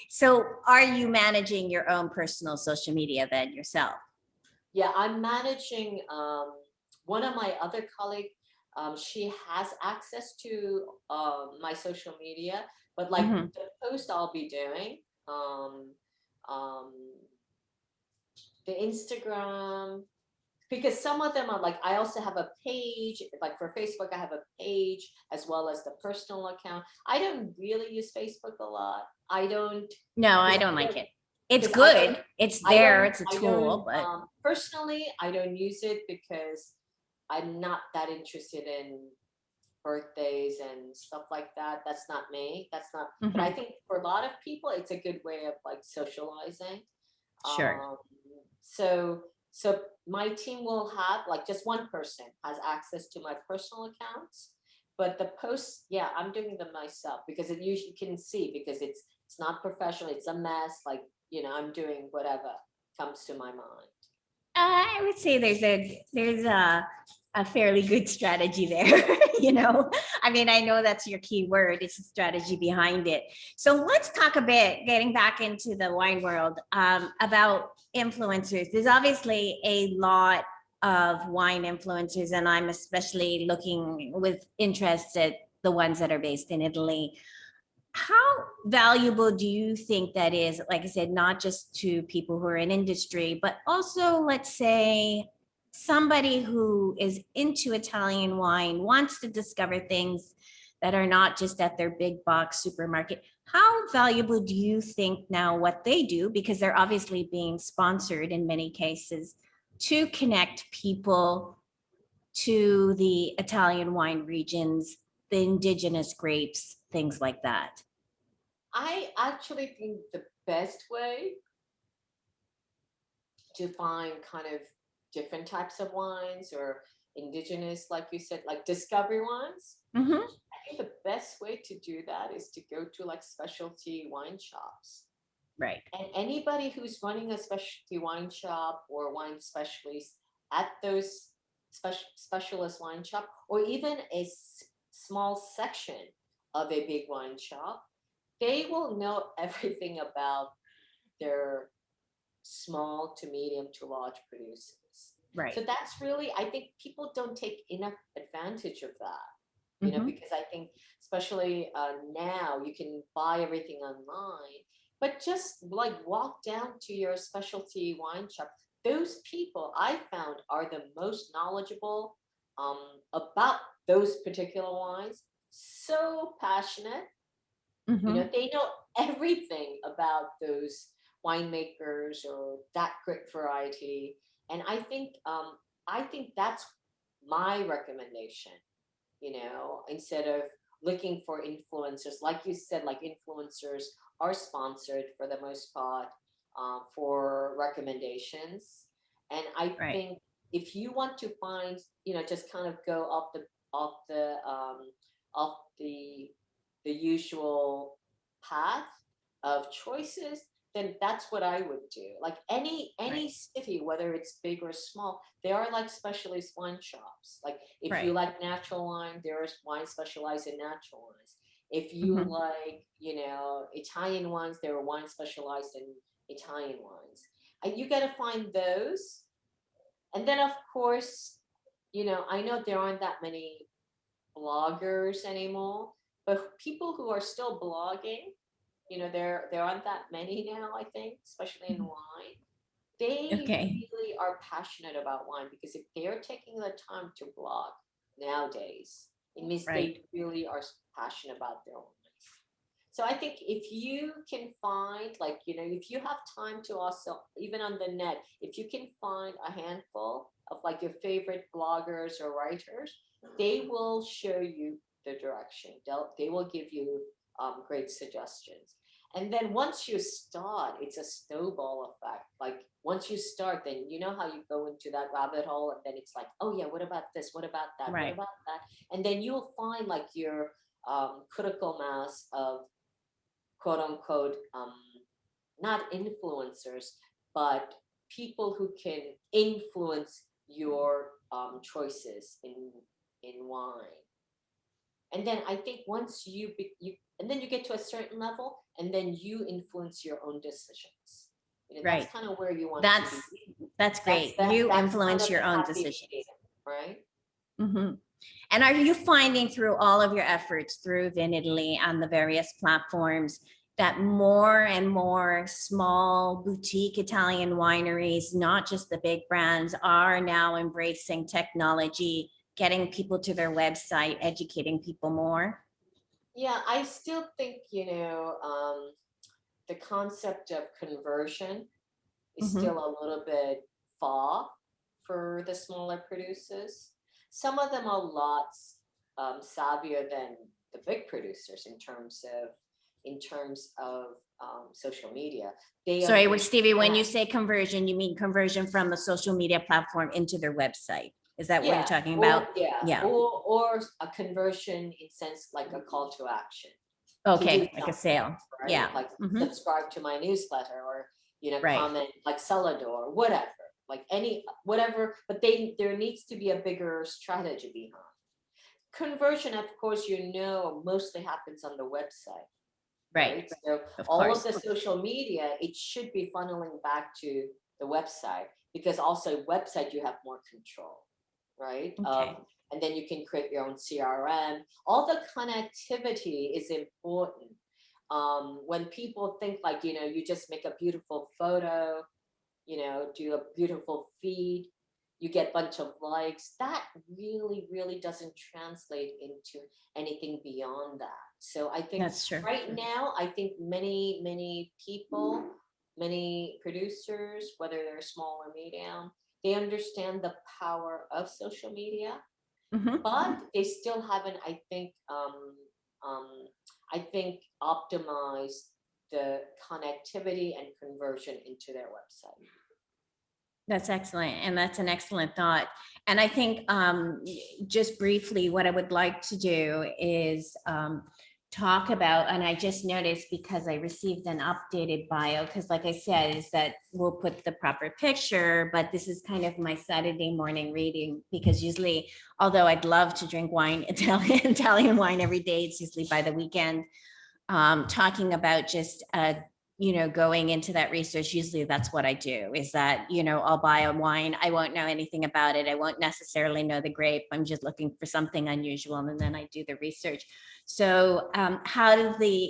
so are you managing your own personal social media then yourself? yeah, I'm managing one of my other colleague. She has access to my social media, but like Mhm. the post I'll be doing, um, um, the Instagram, because some of them are like, I also have a page, like for Facebook, I have a page as well as the personal account. I don't really use Facebook a lot. I don't, No, I because don't I like don't, it. It's because I don't, good. It's there. It's a I don't, tool, but personally, I don't use it because I'm not that interested in birthdays and stuff like that. That's not me. That's not, but I mhm, think for a lot of people, it's a good way of like socializing. sure. Um, so so my team will have like just one person has access to my personal accounts, but the posts, yeah, I'm doing them myself because it usually can see because it's not professional. It's a mess. Like I'm doing whatever comes to my mind. I would say there's a fairly good strategy there. I mean, I know that's your key word. It's a strategy behind it. So let's talk a bit, getting back into the wine world, about influencers. There's obviously a lot of wine influencers, and I'm especially looking with interest at the ones that are based in Italy. How valuable do you think that is, like I said, not just to people who are in industry, but also, let's say, somebody who is into Italian wine, wants to discover things that are not just at their big box supermarket? How valuable do you think now what they do, because they're obviously being sponsored in many cases, to connect people to the Italian wine regions, the indigenous grapes, things like that? I actually think the best way to find kind of different types of wines or indigenous, like you said, like discovery wines, Mhm. think the best way to do that is to go to like specialty wine shops. Right. And anybody who's running a specialty wine shop or wine specialist at those specialist wine shop, or even a small section of a big wine shop, they will know everything about their small to medium to large producers. Right. So that's really, I think people don't take enough advantage of that, you know, Mhm. because I think especially now you can buy everything online, but just like walk down to your specialty wine shop. Those people I found are the most knowledgeable about those particular wines. So passionate, you know, Mhm. they know everything about those winemakers or that grape variety. And I think that's my recommendation, you know, instead of looking for influencers. Like you said, like influencers are sponsored for the most part for recommendations. And I Right. think if you want to find, you know, just kind of go off the off the usual path of choices, then that's what I would do. Like Right. any city, whether it's big or small, there are like specialist wine shops. Like if you Right. like natural wine, there's wine specialized in natural wines. If you Mhm. like, you know, Italian wines, there are wine specialized in Italian wines. And you got to find those. And then of course, you know, I know there aren't that many bloggers anymore, but people who are still blogging, you know, there aren't that many now, I think, especially in Mhm. wine. They Okay. really are passionate about wine because if they're taking the time to blog nowadays, it means Right. they really are passionate about their wines. So I think if you can find, like, you know, if you have time to also, even on the net, if you can find a handful of like your favorite bloggers or writers, they will show you the direction. They will give you great suggestions. And then once you start, it's a snowball effect. Like once you start, then you know how you go into that rabbit hole, and then it's like, oh yeah, what about this? What about that? What Right. about that? And then you'll find like your critical mass of quote unquote not influencers, but people who can influence your choices in wine. And then I think once you and then you get to a certain level, and then you influence your own decisions. You know, that's Right. kind of where you want to That's be. that's That's great. that. You That's kind influence of the your own happy decisions. medium, right? Mhm. And are you finding through all of your efforts through Vin Italy and the various platforms that more and more small boutique Italian wineries, not just the big brands, are now embracing technology, getting people to their website, educating people more? Yeah, I still think, you know, the concept of conversion is Hmm. still a little bit far for the smaller producers. Some of them are lots savvier than the big producers in terms of social media. They Sorry, Stevie, when you understand. say conversion, you mean conversion from the social media platform into their website? Is that what you're Yeah, talking about? Yeah. or a conversion in sense like a call to action to do Okay, like a something, sale. right? Yeah. Like Hmm. subscribe to my newsletter, or you know, Right. comment like Celador, whatever, like any whatever. But they there needs to be a bigger strategy behind conversion. Of course, you know, mostly happens on the website, Right. right? So Of all of course. the social media, it should be funneling back to the website, because also website you have more control, right? Okay. And then you can create your own CRM. All the connectivity is important. When people think like, you know, you just make a beautiful photo, you know, do a beautiful feed, you get a bunch of likes, that really doesn't translate into anything beyond that. So I think That's true. right now, I think many people, many producers, whether they're small or medium, they understand the power of social media, Hmm. but they still haven't, um, I think, optimized the connectivity and conversion into their website. That's excellent. And that's an excellent thought. And I think just briefly, what I would like to do is talk about, and I just noticed because I received an updated bio, because like I said, is that we'll put the proper picture, but this is kind of my Saturday morning reading, because usually, although I'd love to drink wine, Italian wine every day, it's usually by the weekend. Talking about just going into that research, usually that's what I do, is that, I'll buy a wine. I won't know anything about it. I won't necessarily know the grape. I'm just looking for something unusual. And then I do the research. So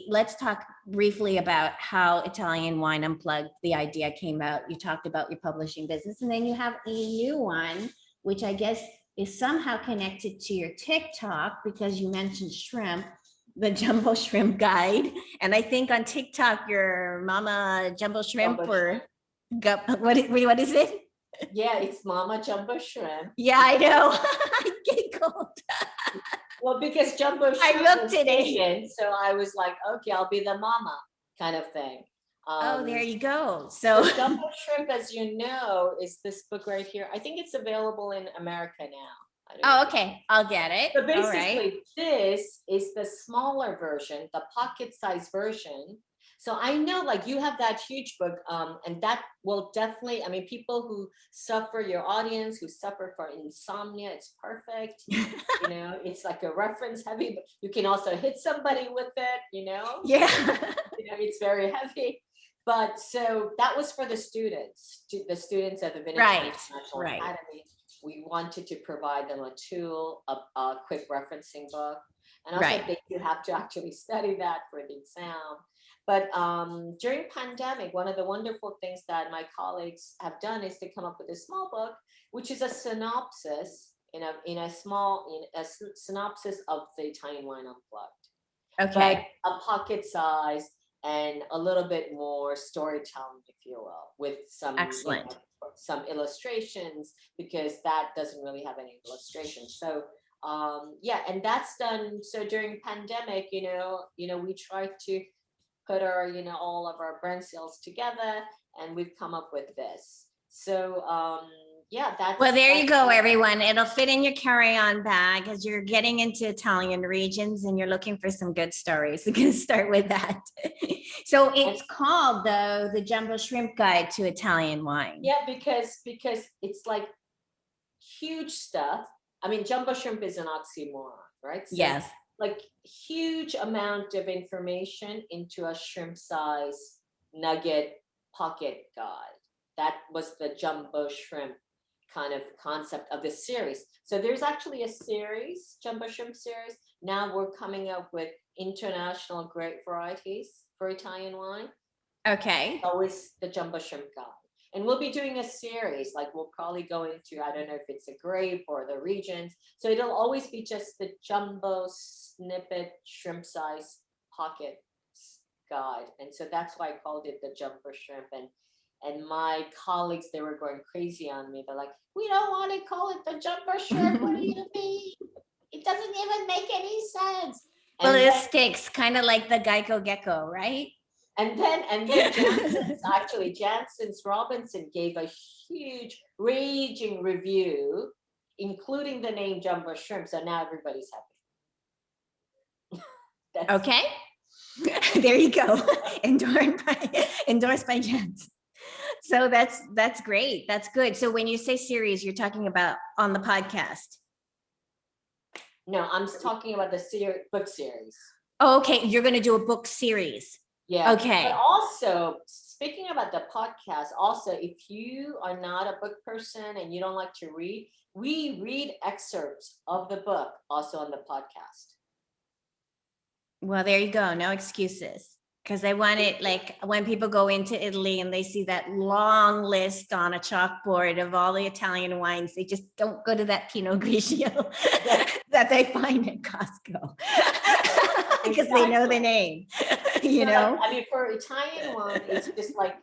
let's talk briefly about how Italian Wine Unplugged, the idea came out. You talked about your publishing business, and then you have a new one, which I guess is somehow connected to your TikTok, because you mentioned shrimp, the Jumbo Shrimp Guide. And I think on TikTok, your Mama Jumbo Shrimp, Jumbo or shrimp. what is it? Yeah, it's Mama Jumbo Shrimp. Yeah, I know. I giggled. Well, because Jumbo I Shrimp looked was today. Asian, so I was like, okay, I'll be the mama kind of thing. Oh, there you go. So Jumbo Shrimp, as you know, is this book right here. I think it's available in America now. I don't know. okay, I'll get it. So All right. basically, this is the smaller version, the pocket-sized version. So I know, like, you have that huge book, and that will definitely, I mean, people who suffer, your audience who suffer from insomnia, it's perfect. It's like a reference heavy, but you can also hit somebody with it, Yeah. it's very heavy. But so that was for the students at the Vinitaly International Right. Academy. We wanted to provide them a tool, a quick referencing book. And also they do have to actually study that for the exam. But during pandemic, one of the wonderful things that my colleagues have done is to come up with a small book, which is a synopsis in a synopsis of the Italian Wine Unplugged. Okay. But a pocket size and a little bit more storytelling, if you will, with some Excellent. some illustrations, because that doesn't really have any illustrations. So and that's done. So during pandemic, we try to put our, all of our brand sales together, and we've come up with this. So that's, well, there you go, everyone. It'll fit in your carry-on bag as you're getting into Italian regions and you're looking for some good stories. We're going to start with that. So it's called, though, the Jumbo Shrimp Guide to Italian Wine. Yeah, because it's like huge stuff. I mean, jumbo shrimp is an oxymoron, right? So, yes. Like huge amount of information into a shrimp size nugget pocket guide. That was the Jumbo Shrimp kind of concept of this series. So there's actually a series, Jumbo Shrimp series. Now we're coming up with international grape varieties for Italian wine. Okay. Always the Jumbo Shrimp Guide. And we'll be doing a series, like we'll probably go into, I don't know if it's a grape or the regions. So it'll always be just the jumbo snippet shrimp size pocket guide. And so that's why I called it the Jumbo Shrimp. And my colleagues, they were going crazy on me. They're like, we don't want to call it the Jumbo Shrimp. What do you mean? It doesn't even make any sense. Well, it sticks, kind of like the Geico Gecko, right? And then Jansen's Robinson gave a huge raging review, including the name Jumbo Shrimp. So now everybody's happy. Okay. There you go. Endorsed by Jens. So that's great. That's good. So when you say series, you're talking about on the podcast. No, I'm talking about the book series. Oh, okay. You're going to do a book series. Yeah. Okay. But also, speaking about the podcast, also, if you are not a book person and you don't like to read, we read excerpts of the book also on the podcast. Well, there you go. No excuses. Because I want it, like when people go into Italy and they see that long list on a chalkboard of all the Italian wines, they just don't go to that Pinot Grigio that they find at Costco. Because they know the name, you know? Like, I mean, for Italian wine, it's just like,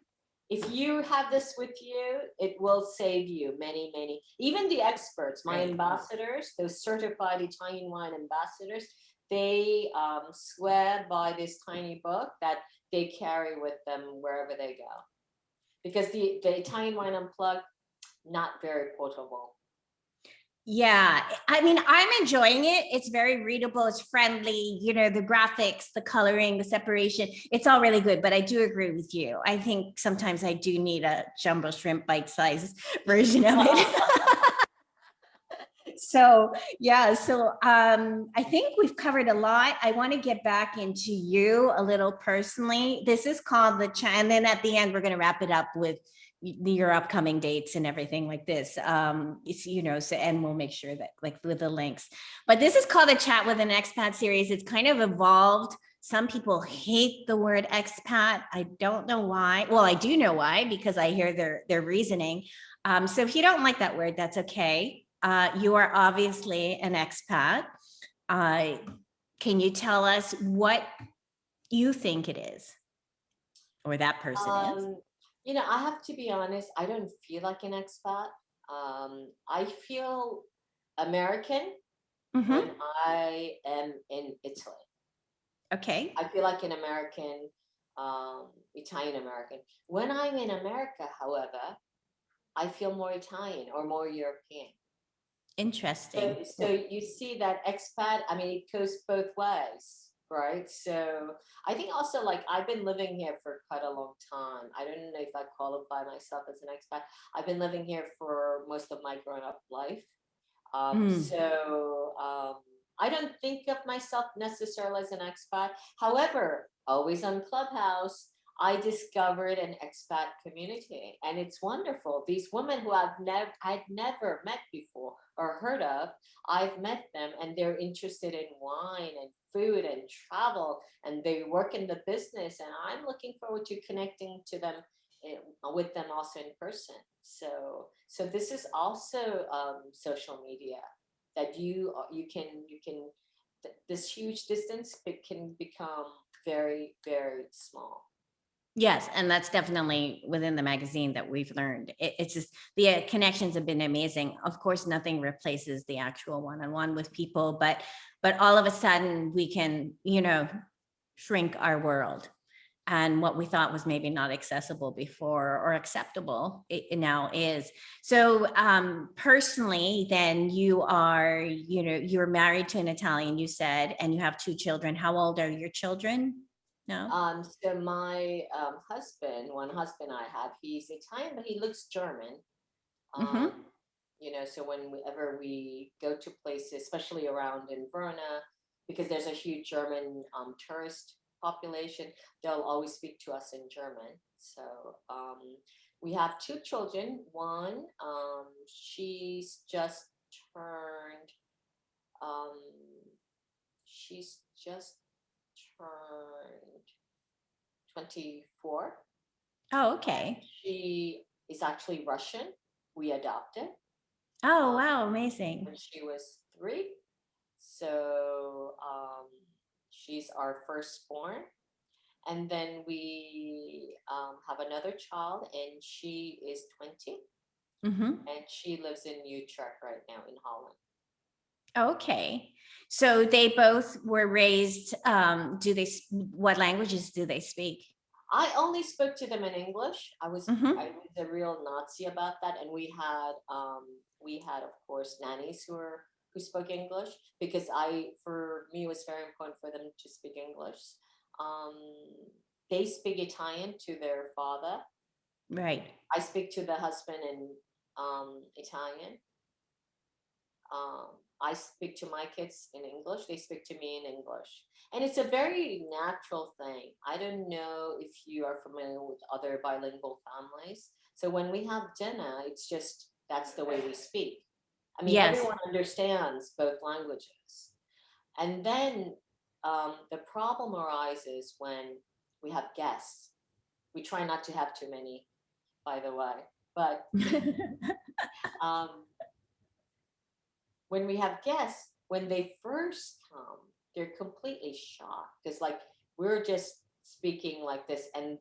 if you have this with you, it will save you many, even the experts, my ambassadors, those certified Italian wine ambassadors, they swear by this tiny book that they carry with them wherever they go. Because the Italian Wine Unplugged, not very quotable. Yeah, I mean, I'm enjoying it. It's very readable, it's friendly, the graphics, the coloring, the separation, it's all really good. But I do agree with you. I think sometimes I do need a jumbo shrimp bite-sized version of it. So yeah, I think we've covered a lot. I want to get back into you a little personally. This is called the chat, and then at the end we're going to wrap it up with your upcoming dates and everything like this. It's so, and we'll make sure that like with the links. But this is called the Chat with an Expat series. It's kind of evolved. Some people hate the word expat. I don't know why. Well, I do know why, because I hear their reasoning. So if you don't like that word, that's okay. You are obviously an expat. Can you tell us what you think it is, or that person is? I have to be honest, I don't feel like an expat. I feel American when I am in Italy. Okay. I feel like an American, Italian American. When I'm in America, however, I feel more Italian or more European. Interesting. So you see that expat, I mean, it goes both ways, right? So I think also like I've been living here for quite a long time. I don't know if I qualify myself as an expat. I've been living here for most of my grown up life. I don't think of myself necessarily as an expat. However, always on Clubhouse, I discovered an expat community, and it's wonderful. These women who I'd never met before or heard of, I've met them, and they're interested in wine and food and travel, and they work in the business. And I'm looking forward to connecting to them with them also in person. So this is also social media that you can this huge distance can become very very small. Yes, and that's definitely within the magazine that we've learned. It's just the connections have been amazing. Of course, nothing replaces the actual one-on-one with people, but all of a sudden we can, shrink our world. And what we thought was maybe not accessible before or acceptable, it now is. So personally, then you're married to an Italian, you said, and you have 2 children. How old are your children? No. So my one husband I have, he's Italian, but he looks German. So whenever we go to places, especially around in Verona, because there's a huge German tourist population, they'll always speak to us in German. So we have 2 children. One, she's just turned, um, she's just turned 24. Oh, okay. She is actually Russian. We adopted. Oh, wow, amazing. When she was 3. So she's our firstborn. And then we have another child, and she is 20. And she lives in Utrecht right now in Holland. Okay. So they both were raised, what languages do they speak? I only spoke to them in English. I was a real Nazi about that, and we had of course nannies who spoke English, because for me it was very important for them to speak English. They speak Italian to their father. Right. I speak to the husband in Italian. I speak to my kids in English. They speak to me in English. And it's a very natural thing. I don't know if you are familiar with other bilingual families. So when we have dinner, it's just, that's the way we speak. I mean, yes. Everyone understands both languages. And then the problem arises when we have guests. We try not to have too many, by the way. But when we have guests, when they first come, they're completely shocked, because like we're just speaking like this and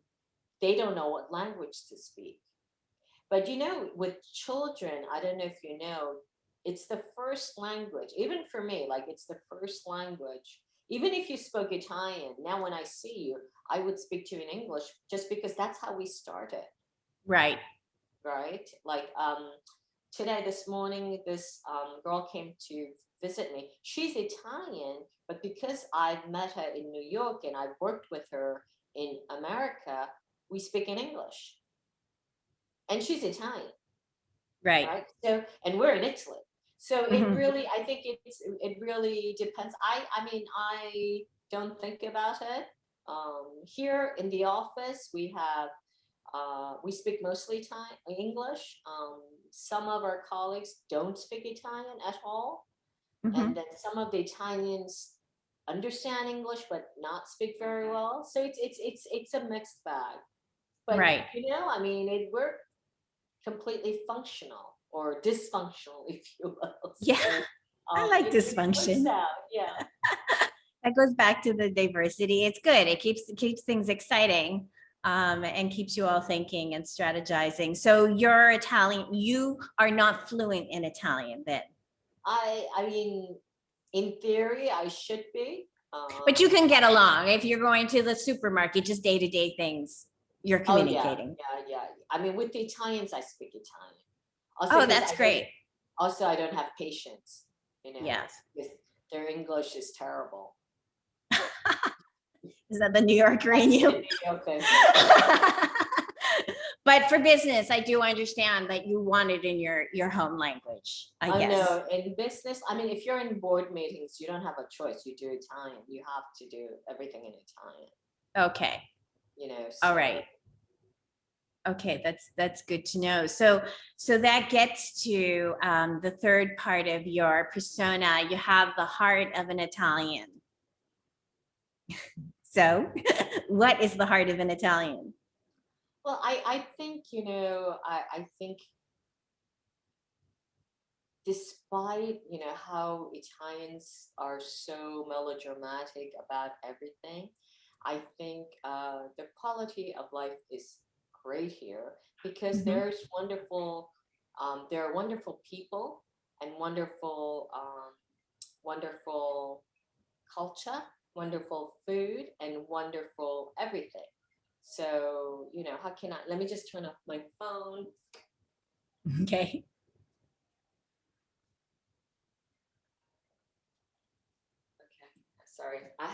they don't know what language to speak. But with children, I don't know if you know, it's the first language. Even for me, like it's the first language. Even if you spoke Italian, now when I see you, I would speak to you in English, just because that's how we started. Right. right? Like this morning, this girl came to visit me. She's Italian, but because I've met her in New York and I've worked with her in America, we speak in English. And she's Italian, Right. right? So, and we're in Italy. So it Mhm. really, I think it really depends. I mean, I don't think about it. Here in the office, we speak mostly English. Some of our colleagues don't speak Italian at all, and Mhm. then some of the Italians understand English but not speak very well. So it's a mixed bag. But Right. I mean, we're completely functional or dysfunctional, if you will. Yeah. So I like it works dysfunction. out. Yeah. That goes back to the diversity. It's good. It keeps things exciting, and keeps you all thinking and strategizing. So you're Italian. You are not fluent in Italian then, I mean, in theory, I should be. but you can get along if you're going to the supermarket, just day to day things. You're Oh yeah, communicating. yeah. I mean, with the Italians, I speak Italian. Also, Oh, because that's great. I don't have patience. Yes. Because their English is terrible. Is that the New Yorker in That's the you? New York thing. But for business, I do understand that you want it in your home language, I guess. No, in business, I mean, if you're in board meetings, you don't have a choice. You do Italian. You have to do everything in Italian. Okay. All So right. Okay, that's good to know. So that gets to the third part of your persona. You have the heart of an Italian. So, what is the heart of an Italian? well, I think, I think despite, how Italians are so melodramatic about everything, I think the quality of life is great here because Mhm. there are wonderful people and wonderful culture, wonderful food, and wonderful everything. So, how can let me just turn off my phone. Okay. Okay, sorry. I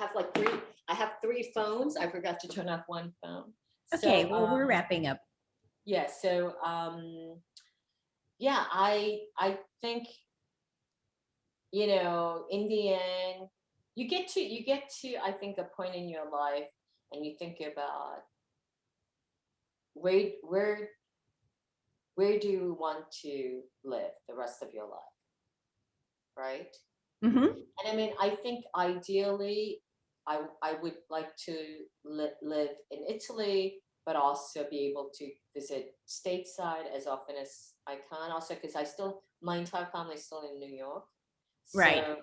have three phones. I forgot to turn off one phone. Okay. So, Well, we're wrapping up. yeah, so, yeah, I think, in the end, you get to, I think, a point in your life and you think about where, where, where do you want to live the rest of your life, right? Hmm. And I mean, I think ideally, I would like to live in Italy, but also be able to visit stateside as often as I can. Also, because my entire family is still in New York. Right. So,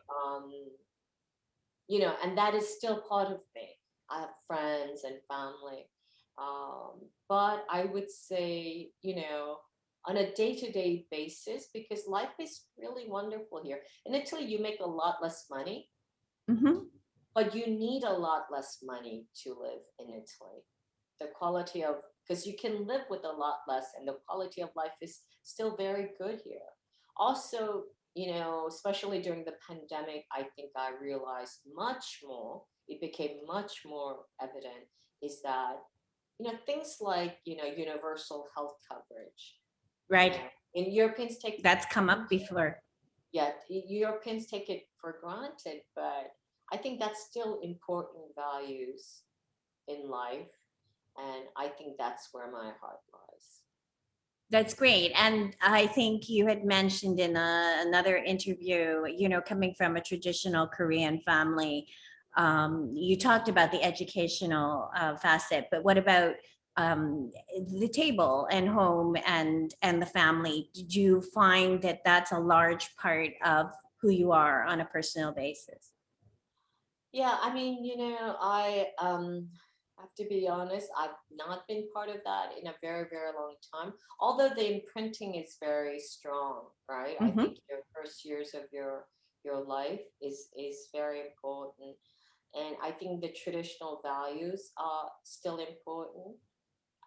and that is still part of me. I have friends and family. But I would say, on a day-to-day basis, because life is really wonderful here. In Italy, you make a lot less money, Hmm. but you need a lot less money to live in Italy. The quality of, because you can live with a lot less, and the quality of life is still very good here. Also, especially during the pandemic, I think I realized much more, it became much more evident, is that, things like, universal health coverage, Right. and Europeans take That's come up before. yeah, Europeans take it for granted, but I think that's still important values in life. And I think that's where my heart lies. That's great. And I think you had mentioned in another interview, coming from a traditional Korean family, you talked about the educational facet, but what about the table and home and the family? Did you find that that's a large part of who you are on a personal basis? Yeah, I mean, I have to be honest, I've not been part of that in a very, very long time. Although the imprinting is very strong, right? I Hmm. think your first years of your life is very important. And I think the traditional values are still important.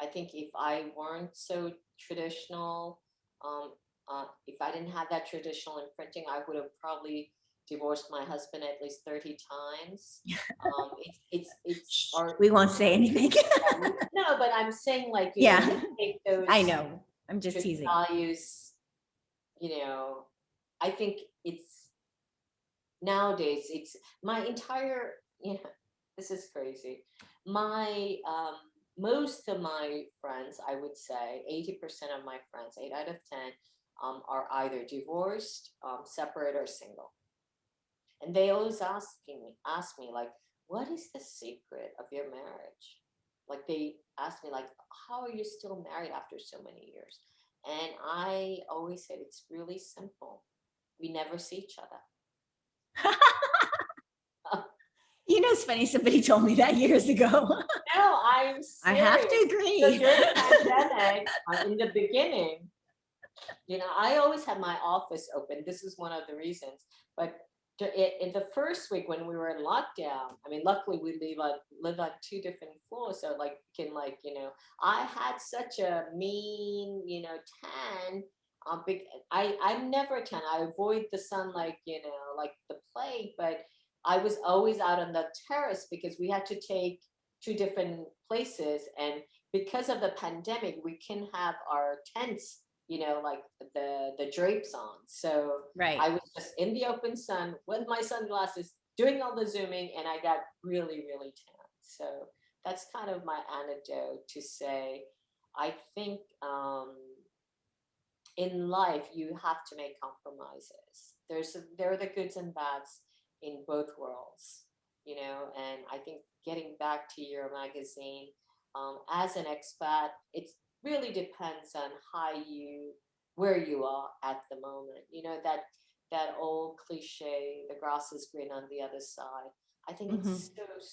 I think if I weren't so traditional, if I didn't have that traditional imprinting, I would have probably divorced my husband at least 30 times. It's our, We won't say anything. no, but I'm saying, like, Yeah, you take those I know. I'm just teasing. values, I think nowadays it's my entire, this is crazy. My, most of my friends, I would say 80% of my friends, 8 out of 10, are either divorced, separate, or single. And they always ask me, like, what is the secret of your marriage? Like, they ask me, like, how are you still married after so many years? And I always said, it's really simple. We never see each other. It's funny. Somebody told me that years ago. No, I'm serious. I have to agree. So during the pandemic, in the beginning, I always had my office open. This is one of the reasons. But in the first week when we were in lockdown, I mean, luckily we live on 2 different floors, so I had such a mean, tan. I'm never a tan. I avoid the sun like the plague. But I was always out on the terrace because we had to take 2 different places, and because of the pandemic, we can have our tents, like the drapes on. So Right. I was just in the open sun with my sunglasses doing all the zooming, and I got really, really tan. So that's kind of my anecdote to say, I think in life you have to make compromises. There are the goods and bads in both worlds, and I think getting back to your magazine, as an expat, it really depends on where you are at the moment. That old cliche, the grass is green on the other side. I think it's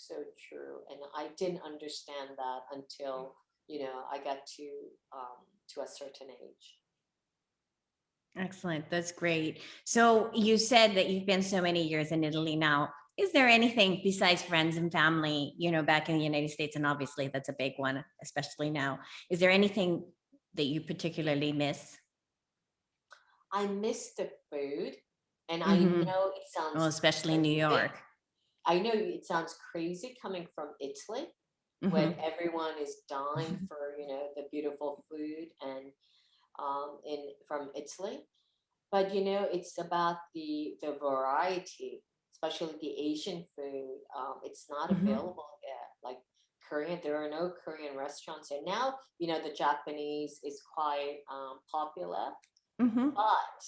so true, and I didn't understand that until I got to a certain age. Excellent. That's great. So you said that you've been so many years in Italy now. Is there anything besides friends and family, back in the United States? And obviously that's a big one, especially now. Is there anything that you particularly miss? I miss the food, and I know it sounds especially New York. I know it sounds crazy coming from Italy, when everyone is dying for the beautiful food and from Italy. But it's about the variety, especially the Asian food. It's not available yet. Like Korean, there are no Korean restaurants, and now the Japanese is quite popular. But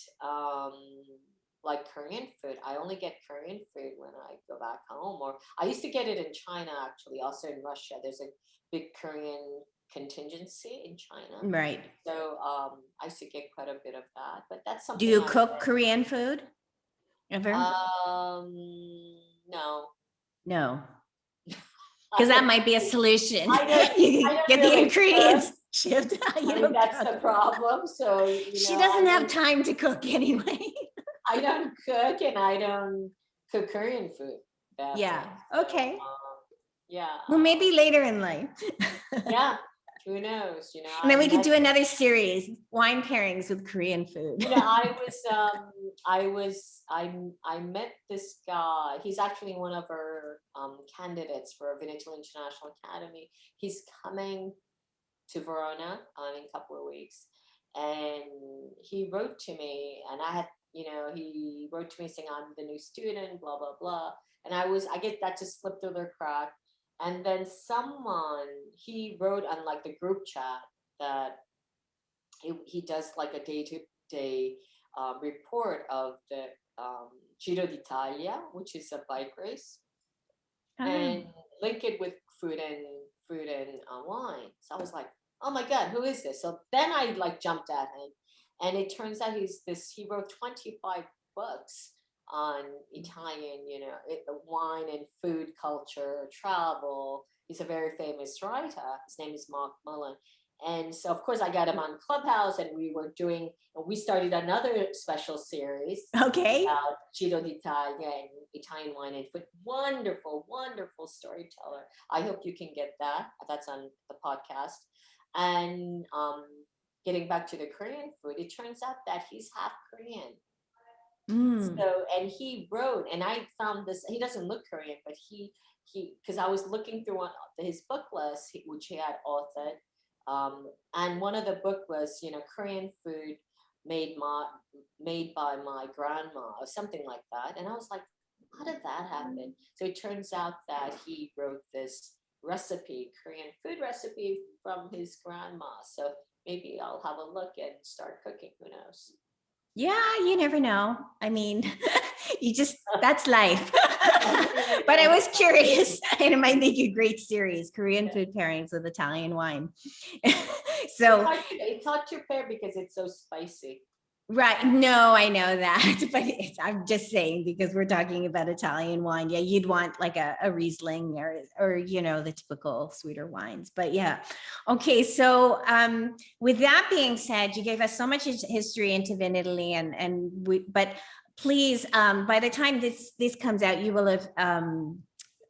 like Korean food, I only get Korean food when I go back home, or I used to get it in China, actually, also in Russia. There's a big Korean contingency in China. Right. So I used to get quite a bit of that, but that's something. Do you cook Korean food ever? No. No. Because that might be a solution. I don't get really the ingredients shipped. That's the problem. So she doesn't have time to cook anyway. I don't cook, and I don't cook Korean food. Yeah. Okay. Yeah. Well, maybe later in life. Yeah. Who knows? And then we could do another series, wine pairings with Korean food. I met this guy. He's actually one of our candidates for Vinitaly International Academy. He's coming to Verona in a couple of weeks, and he wrote to me, and I had, he wrote to me saying, I'm the new student, blah blah blah, and I get that just slipped through the crack. And then he wrote on like the group chat that he does like a day-to-day report of the Giro d'Italia, which is a bike race, and link it with food and wine. So I was like, oh my God, who is this? So then I like jumped at him, and it turns out he wrote 25 books on Italian, wine and food culture, travel. He's a very famous writer. His name is Mark Mullen. And so, of course, I got him on Clubhouse, and we started another special series. Okay. About Giro d'Italia and Italian wine and food. Wonderful, wonderful storyteller. I hope you can get that. That's on the podcast. And getting back to the Korean food, it turns out that he's half Korean. So, and he wrote, and I found this, he doesn't look Korean, but because I was looking through his book list, which he had authored. And one of the book was, Korean food made by my grandma or something like that. And I was like, how did that happen? So it turns out that he wrote this recipe, Korean food recipe from his grandma. So maybe I'll have a look and start cooking. Who knows? Yeah, you never know. I mean, that's life. But I was curious, and it might make a great series, Korean food pairings with Italian wine. So it's hard to pair because it's so spicy. Right. No, I know that, but I'm just saying because we're talking about Italian wine. Yeah, you'd want like a Riesling or the typical sweeter wines. But yeah, okay. So with that being said, you gave us so much history into Vinitaly, but please, by the time this comes out, you will have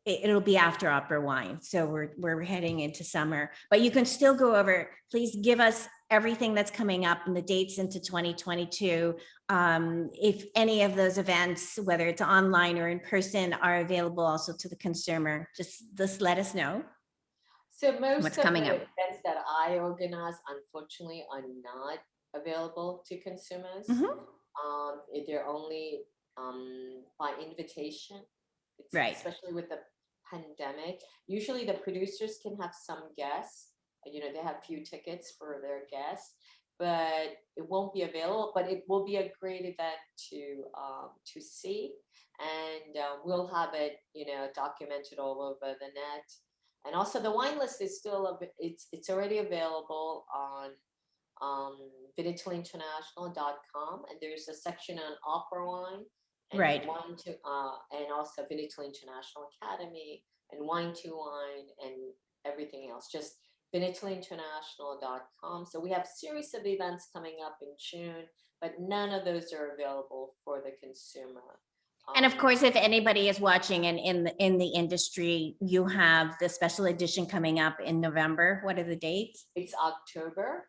it'll be after opera wine. So we're heading into summer, but you can still go over. Please give us everything that's coming up and the dates into 2022. If any of those events, whether it's online or in person, are available also to the consumer, just let us know. So most of the events that I organize, unfortunately, are not available to consumers. They're only by invitation. Right. Especially with the pandemic. Usually the producers can have some guests. They have few tickets for their guests, but it won't be available. But it will be a great event to see, and we'll have it, documented all over the net. And also the wine list is still it's already available on VinitalyInternational.com, and there's a section on opera wine. And right. And also Vinitaly International Academy and Wine to Wine and everything else. Just VinitalyInternational.com. So we have a series of events coming up in June, but none of those are available for the consumer. And of course, if anybody is watching and in the industry, you have the special edition coming up in November. What are the dates? It's October.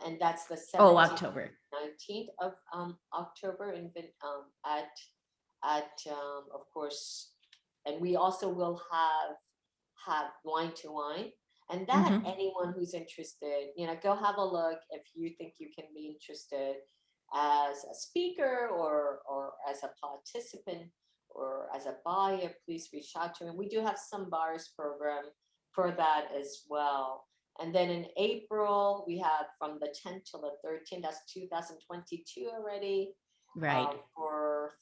And that's the 17th, October 19th of October at of course, and we also will have Wine to Wine, and that anyone who's interested, go have a look if you think you can be interested as a speaker or as a participant or as a buyer. Please reach out to me. We do have some buyers program for that as well. And then in April, we have from the 10th till the 13th, that's 2022 already. Right. For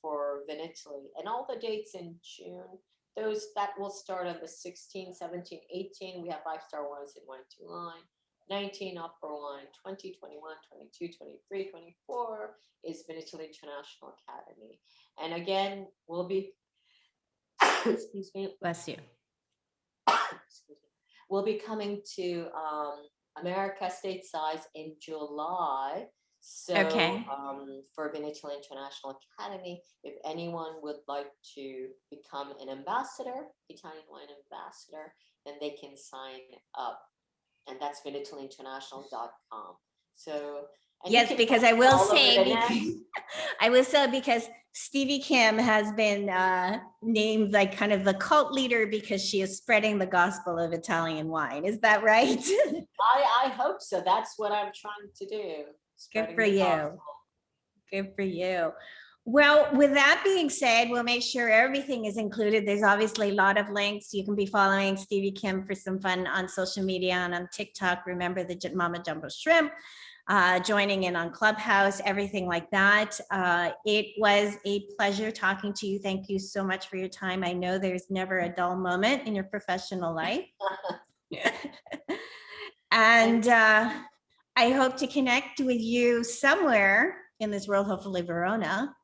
Vinitaly. And all the dates in June, that will start on the 16th, 17th, 18th. We have 5-star wines in Wine to Wine. 19 opera wine, 20, 21, 22, 23, 24 is Vinitaly International Academy. And again, we'll be, excuse me. Bless you. Excuse me. We'll be coming to America stateside in July. So for Vinitaly International Academy, if anyone would like to become an ambassador, Italian wine ambassador, then they can sign up. And that's VinitalyInternational.com. So yes, because I will say because Stevie Kim has been named like kind of the cult leader because she is spreading the gospel of Italian wine. Is that right? I hope so. That's what I'm trying to do. Good for you. Good for you. Well, with that being said, we'll make sure everything is included. There's obviously a lot of links. You can be following Stevie Kim for some fun on social media and on TikTok. Remember the Mama Jumbo Shrimp, joining in on Clubhouse, everything like that. It was a pleasure talking to you. Thank you so much for your time. I know there's never a dull moment in your professional life. And I hope to connect with you somewhere in this world, hopefully Verona,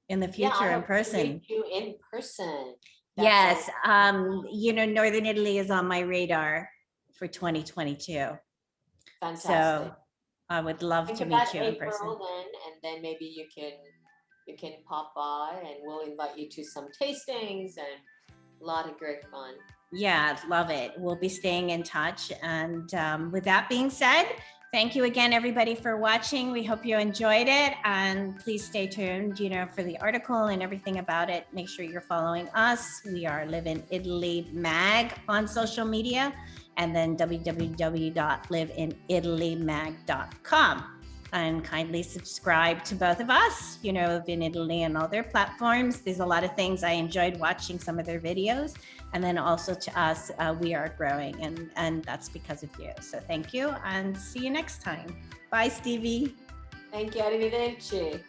in the future in person. Meet you in person. Yes, Northern Italy is on my radar for 2022. Fantastic. So I would love to meet you in person. And then maybe you can pop by, and we'll invite you to some tastings and a lot of great fun. Yeah, love it. We'll be staying in touch. And with that being said, thank you again, everybody, for watching. We hope you enjoyed it. And please stay tuned, for the article and everything about it. Make sure you're following us. We are Live in Italy Mag on social media, and then www.liveinItalyMag.com. And kindly subscribe to both of us, in Italy and all their platforms. There's a lot of things. I enjoyed watching some of their videos. And then also to us, we are growing, and that's because of you. So thank you, and see you next time. Bye, Stevie. Thank you, arrivederci.